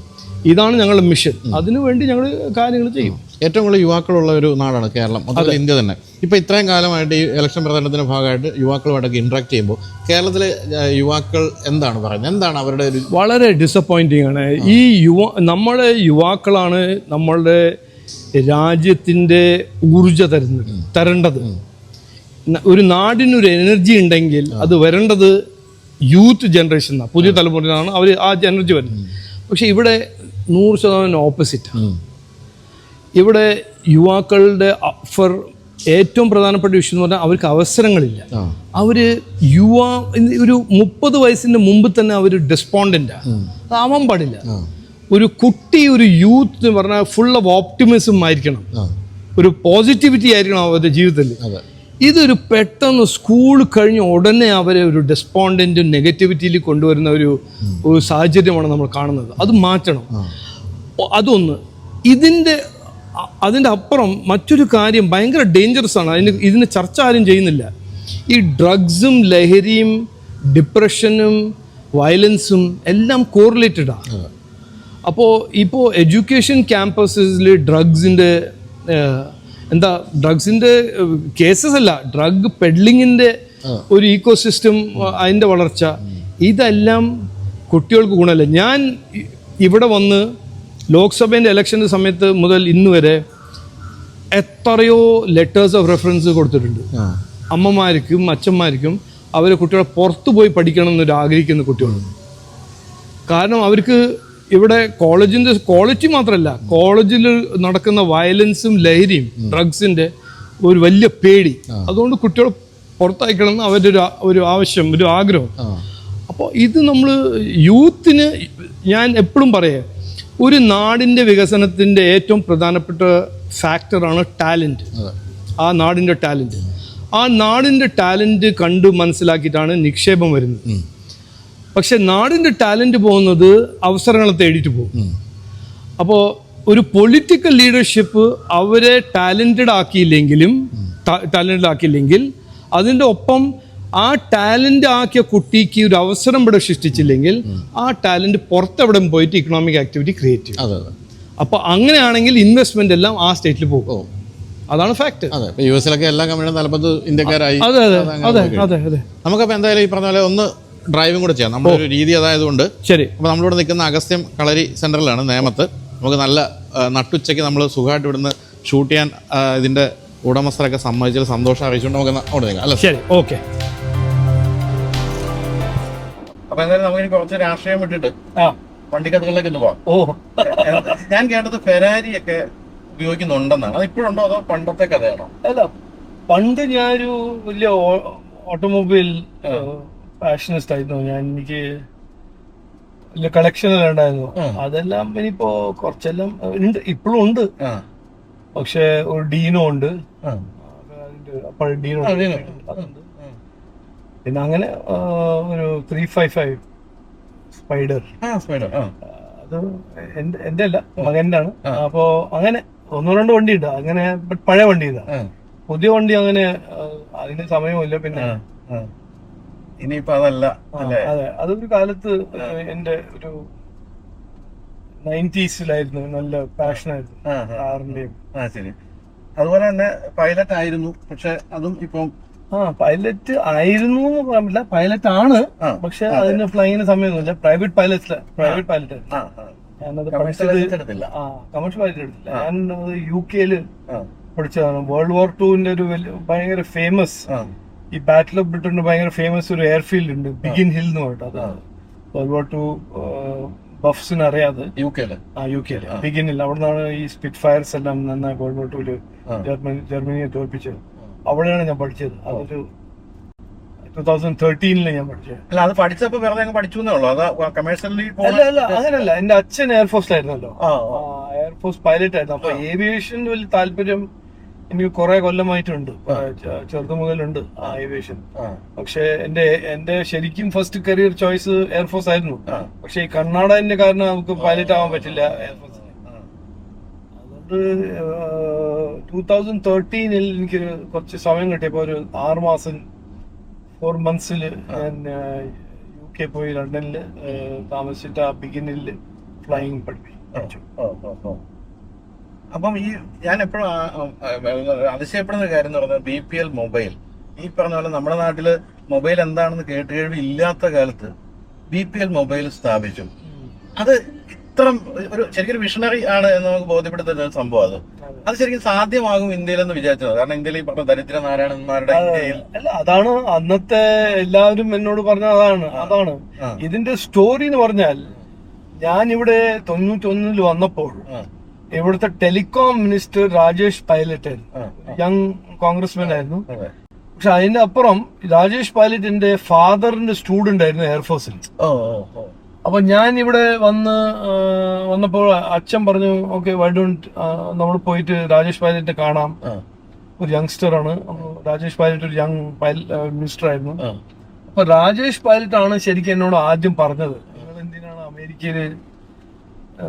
ഇതാണ് ഞങ്ങളുടെ മിഷൻ. അതിനുവേണ്ടി ഞങ്ങൾ കാര്യങ്ങൾ ചെയ്യും. ഏറ്റവും കൂടുതൽ യുവാക്കളുള്ള ഒരു നാടാണ് കേരളം, മൊത്തത്തിൽ ഇന്ത്യ തന്നെ. ഇപ്പോൾ ഇത്രയും കാലമായിട്ട് ഈ ഇലക്ഷൻ പ്രചരണത്തിൻ്റെ ഭാഗമായിട്ട് യുവാക്കളുമായിട്ടൊക്കെ ഇൻട്രാക്ട് ചെയ്യുമ്പോൾ കേരളത്തിലെ യുവാക്കൾ എന്താണ് പറയുന്നത്? എന്താണ് അവരുടെ ഒരു വളരെ ഡിസപ്പോയിൻറ്റിംഗ് ആണ്. ഈ നമ്മുടെ യുവാക്കളാണ് നമ്മളുടെ രാജ്യത്തിൻ്റെ ഊർജ തരേണ്ടത്. ഒരു നാടിനൊരു എനർജി ഉണ്ടെങ്കിൽ അത് വരേണ്ടത് യൂത്ത് ജനറേഷനാണ്, പുതിയ തലമുറയിലാണ് അവർ ആ എനർജി വരുന്നത്. പക്ഷെ ഇവിടെ 100% ഓപ്പോസിറ്റാണ്. ഇവിടെ യുവാക്കളുടെ ഏറ്റവും പ്രധാനപ്പെട്ട വിഷയം എന്ന് പറഞ്ഞാൽ അവർക്ക് അവസരങ്ങളില്ല. അവർ ഒരു 30 വയസ്സിൻ്റെ മുമ്പ് തന്നെ അവർ ഡെസ്പോണ്ടൻ്റാണ്. അതാവാൻ പാടില്ല. ഒരു കുട്ടി, ഒരു യൂത്ത് എന്ന് പറഞ്ഞാൽ ഫുൾ ഓഫ് ഓപ്റ്റിമിസം ആയിരിക്കണം, ഒരു പോസിറ്റിവിറ്റി ആയിരിക്കണം അവരുടെ ജീവിതത്തിൽ. ഇതൊരു പെട്ടെന്ന് സ്കൂൾ കഴിഞ്ഞ് ഉടനെ അവരെ ഒരു ഡെസ്പോണ്ടൻറ്റും നെഗറ്റിവിറ്റിയിൽ കൊണ്ടുവരുന്ന ഒരു സാഹചര്യമാണ് നമ്മൾ കാണുന്നത്. അത് മാറ്റണം. അതൊന്ന്. അതിൻ്റെ അപ്പുറം മറ്റൊരു കാര്യം ഭയങ്കര ഡേഞ്ചറസ് ആണ്. ഇതിന് ചർച്ച ആരും ചെയ്യുന്നില്ല. ഈ ഡ്രഗ്സും ലഹരിയും ഡിപ്രഷനും വയലൻസും എല്ലാം കോറിലേറ്റഡാണ്. ഇപ്പോൾ എഡ്യൂക്കേഷൻ ക്യാമ്പസിൽ ഡ്രഗ്സിൻ്റെ ഡ്രഗ്സിൻ്റെ കേസസ് അല്ല, ഡ്രഗ് പെഡ്ലിങ്ങിൻ്റെ ഒരു ഈക്കോസിസ്റ്റം, അതിൻ്റെ വളർച്ച, ഇതെല്ലാം കുട്ടികൾക്ക് ഗുണമല്ല. ഞാൻ ഇവിടെ വന്ന് ലോക്സഭേൻ്റെ ഇലക്ഷൻ്റെ സമയത്ത് മുതൽ ഇന്ന് വരെ എത്രയോ ലെറ്റേഴ്സ് ഓഫ് റെഫറൻസ് കൊടുത്തിട്ടുണ്ട്. അമ്മമാർക്കും അച്ഛന്മാർക്കും അവരെ കുട്ടികളെ പുറത്തു പോയി പഠിക്കണം എന്നൊരു ആഗ്രഹിക്കുന്ന കുട്ടികളുണ്ട്. കാരണം അവർക്ക് ഇവിടെ കോളേജിൻ്റെ ക്വാളിറ്റി മാത്രമല്ല, കോളേജിൽ നടക്കുന്ന വയലൻസും ലഹരിയും ഡ്രഗ്സിൻ്റെ ഒരു വലിയ പേടി. അതുകൊണ്ട് കുട്ടികളെ പുറത്തയക്കണം എന്ന് അവരുടെ ഒരു ആവശ്യം, ഒരു ആഗ്രഹം. അപ്പോൾ ഇത് നമ്മൾ യൂത്തിന്, ഞാൻ എപ്പോഴും പറയാം, ഒരു നാടിൻ്റെ വികസനത്തിൻ്റെ ഏറ്റവും പ്രധാനപ്പെട്ട ഫാക്ടറാണ് ടാലൻറ്റ്, ആ നാടിൻ്റെ ടാലൻറ്റ്. ആ നാടിൻ്റെ ടാലൻറ്റ് കണ്ട് മനസ്സിലാക്കിയിട്ടാണ് നിക്ഷേപം വരുന്നത്. പക്ഷെ നാടിൻ്റെ ടാലൻറ്റ് പോകുന്നത് അവസരങ്ങളെ തേടിയിട്ട് പോകും. അപ്പോൾ ഒരു പൊളിറ്റിക്കൽ ലീഡർഷിപ്പ് അവരെ ടാലൻറ്റഡ് ആക്കിയില്ലെങ്കിൽ അതിൻ്റെ ഒപ്പം ആ ടാലൻ്റ് ആക്കിയ കുട്ടിക്ക് ഒരു അവസരം ഇവിടെ സൃഷ്ടിച്ചില്ലെങ്കിൽ ആ ടാലൻറ്റ് പുറത്തെവിടെ പോയിട്ട് ഇക്കണോമിക് ആക്ടിവിറ്റി ക്രിയേറ്റ് ചെയ്യും. അപ്പോൾ അങ്ങനെയാണെങ്കിൽ ഇൻവെസ്റ്റ്മെന്റ് എല്ലാം ആ സ്റ്റേറ്റിൽ പോകും. അതാണ് ഫാക്ട്. അതെ, യു എസിലൊക്കെ എല്ലാ കമ്പനിയും തലപ്പത്ത് ഇന്ത്യക്കാരായി. അതെ അതെ അതെ അതെ അതെ. നമുക്കപ്പോൾ എന്തായാലും ഈ പറഞ്ഞ പോലെ ഒന്ന് ഡ്രൈവിംഗ് കൂടെ ചെയ്യാം. നമ്മുടെ ഒരു രീതി അതായതുകൊണ്ട്. ശരി. അപ്പോൾ നമ്മളിവിടെ നിൽക്കുന്ന അഗസ്ത്യം കളരി സെന്ററിലാണ്, നേമത്ത്. നമുക്ക് നല്ല നട്ടുച്ചയ്ക്ക് നമ്മൾ സുഖമായിട്ട് ഇവിടുന്ന് ഷൂട്ട് ചെയ്യാൻ ഇതിന്റെ ഉടമസ്ഥരൊക്കെ സമ്മതിച്ചതിൽ സന്തോഷം അറിയിച്ചുകൊണ്ട് നമുക്ക് അവിടെ നിൽക്കാം അല്ലേ? ശരി, ഓക്കെ. അപ്പോൾ എന്തായാലും നമുക്ക് കുറച്ച് രാഷ്ട്രീയം വിട്ടിട്ട് വണ്ടിക്കഥകളിലേക്ക് ഒന്ന് പോവാം. ഞാൻ കേട്ടത് ഫെരാരി ഒക്കെ ഉപയോഗിക്കുന്നുണ്ടെന്നാണ്. അത് ഇപ്പോഴുണ്ടോ അതോ പണ്ടത്തെ കഥയാണോ? അല്ല, പണ്ട് ഞാനൊരു വലിയ ഓട്ടോമൊബൈൽ പാഷനിസ്റ്റ് ആയിരുന്നു. എനിക്ക് വലിയ കളക്ഷൻ എല്ലാം ഉണ്ടായിരുന്നു. അതെല്ലാം ഇനിയിപ്പോ കുറച്ചെല്ലാം ഉണ്ട്, ഇപ്പോഴും ഉണ്ട്. പക്ഷെ ഒരു ഡീനോ ഉണ്ട്, ഡീനോ അതുണ്ട്. പിന്നെ അങ്ങനെ ഒരു 355 സ്പൈഡർ, അത് എന്റെ അല്ല, മകന്റെ ആണ്. അപ്പോ അങ്ങനെ 1-2 വണ്ടി ഉണ്ട് അങ്ങനെ. പഴയ വണ്ടി ഇതാ, പുതിയ വണ്ടി അങ്ങനെ അതിന് സമയമില്ല. പിന്നെ ഇനിയിപ്പോ അതല്ല. അതെ, അതൊരു കാലത്ത് എന്റെ ഒരു 90s-ലായിരുന്നു, നല്ല പാഷനായിരുന്നു കാറിന്റെയും. ശരി. അതുപോലെ തന്നെ പൈലറ്റ് ആയിരുന്നു, പക്ഷെ അതും ഇപ്പം പൈലറ്റ് ആയിരുന്നു എന്ന് പറയാൻ പറ്റില്ല, പൈലറ്റ് ആണ്. പക്ഷെ അതിന് ഫ്ലൈങ്ങിന് സമയമൊന്നുമില്ല. പ്രൈവറ്റ് പൈലറ്റ് ഞാനത് പഠിച്ചത് കമേഴ്ഷ്യൽ പൈലറ്റ് എടുത്തില്ല. ഞാൻ UK-ല് പഠിച്ചതാണ്. World War II ഒരു ഭയങ്കര ഫേമസ്, ഈ ബാറ്റിൽ ഓഫ് ബ്രിട്ടന്റെ ഭയങ്കര ഫേമസ് ഒരു എയർഫീൽഡ് ഉണ്ട്, ബിഗിൻ ഹിൽ എന്ന് പറഞ്ഞിട്ട്. അത് World War II ബഫ്സിന് അറിയാതെ UK-ല് ബിഗിൻ ഹിൽ, അവിടെ നിന്നാണ് ഈ സ്പിറ്റ് ഫയർസ് എല്ലാം നന്നായി World War II ജർമ്മനിയെ തോൽപ്പിച്ചത്. അവിടെയാണ് ഞാൻ പഠിച്ചത്. അതൊരു 2013 ഞാൻ പഠിച്ചത്. അല്ല, അത് പഠിച്ചപ്പോ വെറുതെ പഠിച്ചു എന്നേ. അല്ല, അങ്ങനെയല്ല. എന്റെ അച്ഛൻ എയർഫോഴ്സിലായിരുന്നല്ലോ, എയർഫോഴ്സ് പൈലറ്റ് ആയിരുന്നു. അപ്പൊ ഏവിയേഷന് വലിയ താല്പര്യം എനിക്ക് കുറെ കൊല്ലമായിട്ടുണ്ട്, ചെറുതു മുതലുണ്ട് ഏവിയേഷൻ. പക്ഷെ എന്റെ ശരിക്കും ഫസ്റ്റ് കരിയർ ചോയ്സ് എയർഫോഴ്സ് ആയിരുന്നു. പക്ഷെ ഈ കർണാടകന്റെ കാരണം നമുക്ക് പൈലറ്റ് ആവാൻ പറ്റില്ല എയർഫോഴ്സിന്. അതുകൊണ്ട് 2013 എനിക്ക് കുറച്ച് സമയം കിട്ടിയപ്പോ ഒരു 4 months ഞാൻ UK പോയി ലണ്ടനില് താമസിച്ചിട്ട് ആ ബിഗിനില് ഫ്ലൈയിങ് പഠിച്ചു. അപ്പം ഈ ഞാൻ എപ്പോഴും അതിശയപ്പെടുന്ന കാര്യം എന്ന് പറഞ്ഞാൽ BPL മൊബൈൽ. ഈ പറഞ്ഞ പോലെ നമ്മുടെ നാട്ടില് മൊബൈൽ എന്താണെന്ന് കേൾവി ഇല്ലാത്ത കാലത്ത് BPL മൊബൈൽ സ്ഥാപിച്ചു. അത് ഇത്ര ഒരു ശരിക്കും വിഷണറി ആണ് എന്ന് നമുക്ക് ബോധ്യപ്പെടുത്തുന്ന ഒരു സംഭവം. അത് ശരിക്കും സാധ്യമാകും ഇന്ത്യയിലെന്ന് വിചാരിച്ചത്. കാരണം ഇന്ത്യയിൽ ഈ പറഞ്ഞ ദരിദ്ര നാരായണന്മാരുടെ ഇന്ത്യയിൽ അല്ല, അതാണ് അന്നത്തെ എല്ലാവരും എന്നോട് പറഞ്ഞ അതാണ് ഇതിന്റെ സ്റ്റോറി എന്ന് പറഞ്ഞാൽ. ഞാൻ ഇവിടെ 91 വന്നപ്പോൾ ഇവിടുത്തെ ടെലികോം മിനിസ്റ്റർ രാജേഷ് പൈലറ്റ് ആയിരുന്നു, യങ് കോൺഗ്രസ്മാൻ ആയിരുന്നു. പക്ഷെ അതിന്റെ അപ്പുറം രാജേഷ് പൈലറ്റിന്റെ ഫാദറിന്റെ സ്റ്റുഡന്റ് ആയിരുന്നു എയർഫോഴ്സിൽ. അപ്പൊ ഞാൻ ഇവിടെ വന്നപ്പോൾ അച്ഛൻ പറഞ്ഞു, ഓക്കെ വൈ ഡോണ്ട് നമ്മൾ പോയിട്ട് രാജേഷ് പൈലറ്റിനെ കാണാം. ഒരു യങ്സ്റ്റർ ആണ് രാജേഷ് പൈലറ്റ്, ഒരു യങ് മിനിസ്റ്റർ ആയിരുന്നു. അപ്പൊ രാജേഷ് പൈലറ്റ് ആണ് ശരിക്കും എന്നോട് ആദ്യം പറഞ്ഞത്, നിങ്ങൾ എന്തിനാണ് അമേരിക്കയിൽ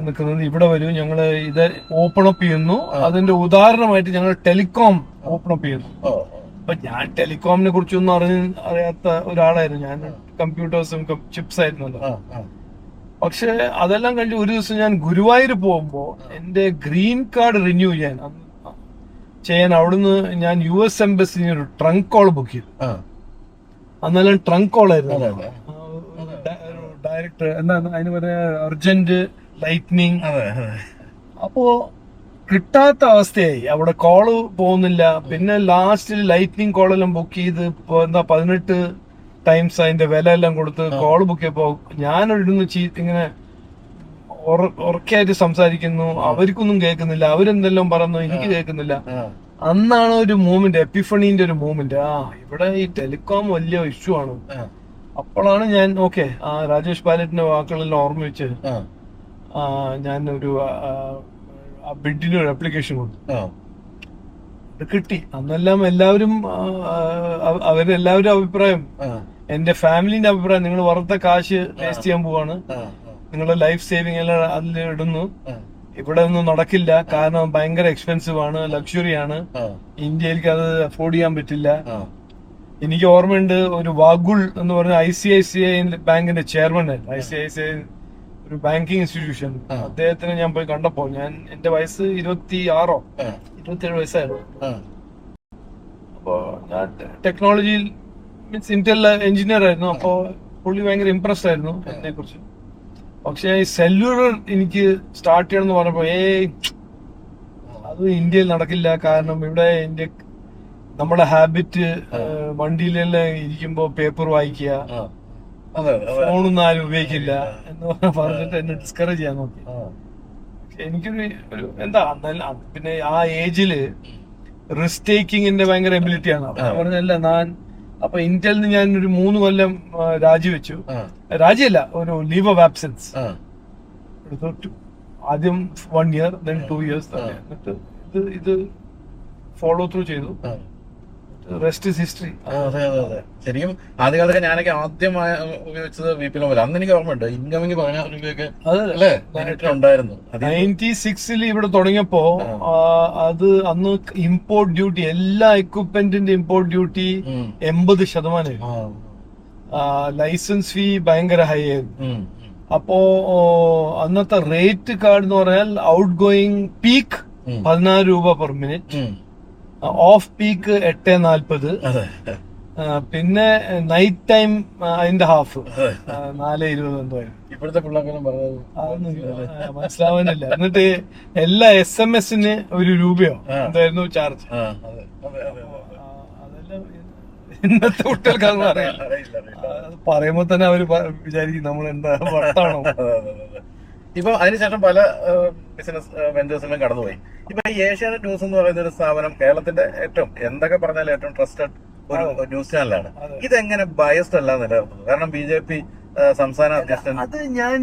നിൽക്കുന്നത്, ഇവിടെ വരൂ, ഞങ്ങൾ ഇത് ഓപ്പൺ അപ്പ് ചെയ്യുന്നു. അതിന്റെ ഉദാഹരണമായിട്ട് ഞങ്ങൾ ടെലികോം ഓപ്പൺ അപ്പ് ചെയ്യുന്നു. അപ്പൊ ഞാൻ ടെലികോമിനെ കുറിച്ചൊന്നും അറിയാത്ത ഒരാളായിരുന്നു. ഞാൻ കമ്പ്യൂട്ടേഴ്സും ചിപ്സ് ആയിരുന്നല്ലോ. പക്ഷെ അതെല്ലാം കഴിഞ്ഞ് ഒരു ദിവസം ഞാൻ ഗുരുവായൂർ പോകുമ്പോ എന്റെ ഗ്രീൻ കാർഡ് റിന്യൂ ചെയ്യാൻ അവിടുന്ന് ഞാൻ US എംബസിന് ഒരു ട്രങ്ക് കോൾ ബുക്ക് ചെയ്തു. അന്നെല്ലാം ട്രങ്ക് കോൾ ആയിരുന്നു. ഡയറക്ടർ എന്താണ് അതിന് പറയാ, അർജന്റ് ലൈറ്റ്നിങ്. അപ്പോ കിട്ടാത്ത അവസ്ഥയായി, അവിടെ കോള് പോകുന്നില്ല. പിന്നെ ലാസ്റ്റിൽ ലൈറ്റ്നിങ് കോളെല്ലാം ബുക്ക് ചെയ്ത് 18 ടൈംസ് അതിന്റെ വില എല്ലാം കൊടുത്ത് കോള് ബുക്ക് ചെയ്യപ്പോ ഞാനൊരുന്ന് ഇങ്ങനെ ഉറക്കായിട്ട് സംസാരിക്കുന്നു, അവർക്കൊന്നും കേൾക്കുന്നില്ല, അവരെന്തെല്ലാം പറഞ്ഞു എനിക്ക് കേൾക്കുന്നില്ല. അന്നാണ് ഒരു മൂവ്മെന്റ്, എപ്പിഫണീന്റെ ഒരു മൂവ്മെന്റ്. ഇവിടെ ഈ ടെലികോം വലിയ ഇഷ്യൂ ആണ്. അപ്പോഴാണ് ഞാൻ രാജേഷ് പൈലറ്റിന്റെ വാക്കുകളെല്ലാം ഓർമ്മ വെച്ച് ഞാൻ ഒരു ബിഡിന് ഒരു അപ്ലിക്കേഷൻ കൊടുത്തു. അത് കിട്ടി. അന്നെല്ലാം എല്ലാവരും അവരെല്ലാവരും അഭിപ്രായം, എന്റെ ഫാമിലിന്റെ അഭിപ്രായം, നിങ്ങൾ വെറുതെ കാശ് വേസ്റ്റ് ചെയ്യാൻ പോവാണ്, നിങ്ങളുടെ ലൈഫ് സേവിങ് എല്ലാം അതിൽ ഇടുന്നു, ഇവിടെ ഒന്നും നടക്കില്ല, കാരണം ഭയങ്കര എക്സ്പെൻസീവ് ആണ്, ലക്ഷറി ആണ്, ഇന്ത്യയിലേക്ക് അത് അഫോർഡ് ചെയ്യാൻ പറ്റില്ല. എനിക്ക് ഓർമ്മയുണ്ട്, ഒരു വാഗുൾ എന്ന് പറഞ്ഞ ICICI ബാങ്കിന്റെ ചെയർമാൻ, ICICI ഒരു ബാങ്കിങ് ഇൻസ്റ്റിറ്റ്യൂഷൻ, അദ്ദേഹത്തിനെ ഞാൻ പോയി കണ്ടപ്പോ, എന്റെ വയസ്സ് 27 വയസ്സായിരുന്നു. അപ്പോ ഞാൻ ടെക്നോളജിയിൽ മീൻസ് ഇന്റൽ എഞ്ചിനീയർ ആയിരുന്നു. അപ്പോ പുള്ളി ഭയങ്കര ഇംപ്രസ്ഡ് ആയിരുന്നു എന്നെ കുറിച്ച്. പക്ഷെ ഈ സെല്ലുലർ എനിക്ക് സ്റ്റാർട്ട് ചെയ്യണം എന്ന് പറഞ്ഞപ്പോ അത് ഇന്ത്യയിൽ നടക്കില്ല, കാരണം ഇവിടെ നമ്മുടെ ഹാബിറ്റ് വണ്ടിയിലെല്ലാം ഇരിക്കുമ്പോ പേപ്പർ വായിക്കുക, ഫോണൊന്നും ആരും ഉപയോഗിക്കില്ല എന്ന് പറഞ്ഞിട്ട് എന്നെ ഡിസ്കറേജ് ചെയ്യാൻ നോക്കി. എനിക്കൊരു എന്താ പിന്നെ ആ ഏജില് റിസ്ക് ടേക്കിങ്ങിന്റെ ഭയങ്കര എബിലിറ്റിയാണ്. പറഞ്ഞല്ല അപ്പൊ ഇന്ത്യയിൽ ഞാൻ ഒരു 3 കൊല്ലം രാജിയല്ല, ഒരു ലീവ് ഓഫ് ആബ്സെൻസ് എടുത്തു. ആദ്യം 1 year, then 2 years. എന്നിട്ട് ഇത് ഫോളോ ത്രൂ ചെയ്തു. Rest is history. അതെ. ശരിക്കും ആദ്യകാലത്തൊക്കെ ഞാനൊക്കെ ആദ്യമായി ഉപയോഗിച്ചത് VP മൊബൈൽ. അന്ന് എനിക്ക് ഓർമ്മയുണ്ട്, ഇൻകമിങ് 16 രൂപയൊക്കെ ഉണ്ടായിരുന്നു. 96 ഇവിടെ തുടങ്ങിയപ്പോ അത് അന്ന് ഇമ്പോർട്ട് ഡ്യൂട്ടി, എല്ലാ എക്വിപ്മെന്റിന്റെ ഇമ്പോർട്ട് ഡ്യൂട്ടി 80%. ലൈസൻസ് ഫീ ഭയങ്കര ഹൈ ആയിരുന്നു. അപ്പോ അന്നത്തെ റേറ്റ് കാർഡ് എന്ന് പറഞ്ഞാൽ ഔട്ട് ഗോയിങ് പീക്ക് 16 രൂപ പെർ മിനിറ്റ്, ഓഫ് പീക്ക് 8.40, പിന്നെ നൈറ്റ് ടൈം അതിന്റെ ഹാഫ് 4.20 എന്തോ. ഇപ്പോഴത്തെ പിള്ളേർക്കെല്ലാം പറഞ്ഞത് മനസ്സിലാവാനില്ല. എന്നിട്ട് എല്ലാ SMS-ന് 1 രൂപയോ എന്തായിരുന്നു ചാർജ്. അതെല്ലാം ഇന്നത്തെ കുട്ടികൾക്കൊന്നും അറിയില്ല. പറയുമ്പോ തന്നെ അവര് വിചാരിക്കും നമ്മൾ എന്താ വട്ടാണോ. ഇപ്പൊ അതിനുശേഷം പല ബിസിനസ് വെഞ്ചേഴ്സിലും കടന്നുപോയി. ഇപ്പൊ ഈ ഏഷ്യാനെറ്റ് ന്യൂസ് എന്ന് പറയുന്ന ഒരു സ്ഥാപനം കേരളത്തിന്റെ ഏറ്റവും, എന്തൊക്കെ പറഞ്ഞാലും ഏറ്റവും ട്രസ്റ്റഡ് ഒരു ന്യൂസ് ചാനലാണ്. ഇതെങ്ങനെ ബയസ്ഡ് അല്ല നിലനിർത്തുന്നത്? കാരണം BJP സംസ്ഥാന അധ്യക്ഷൻ അത് ഞാൻ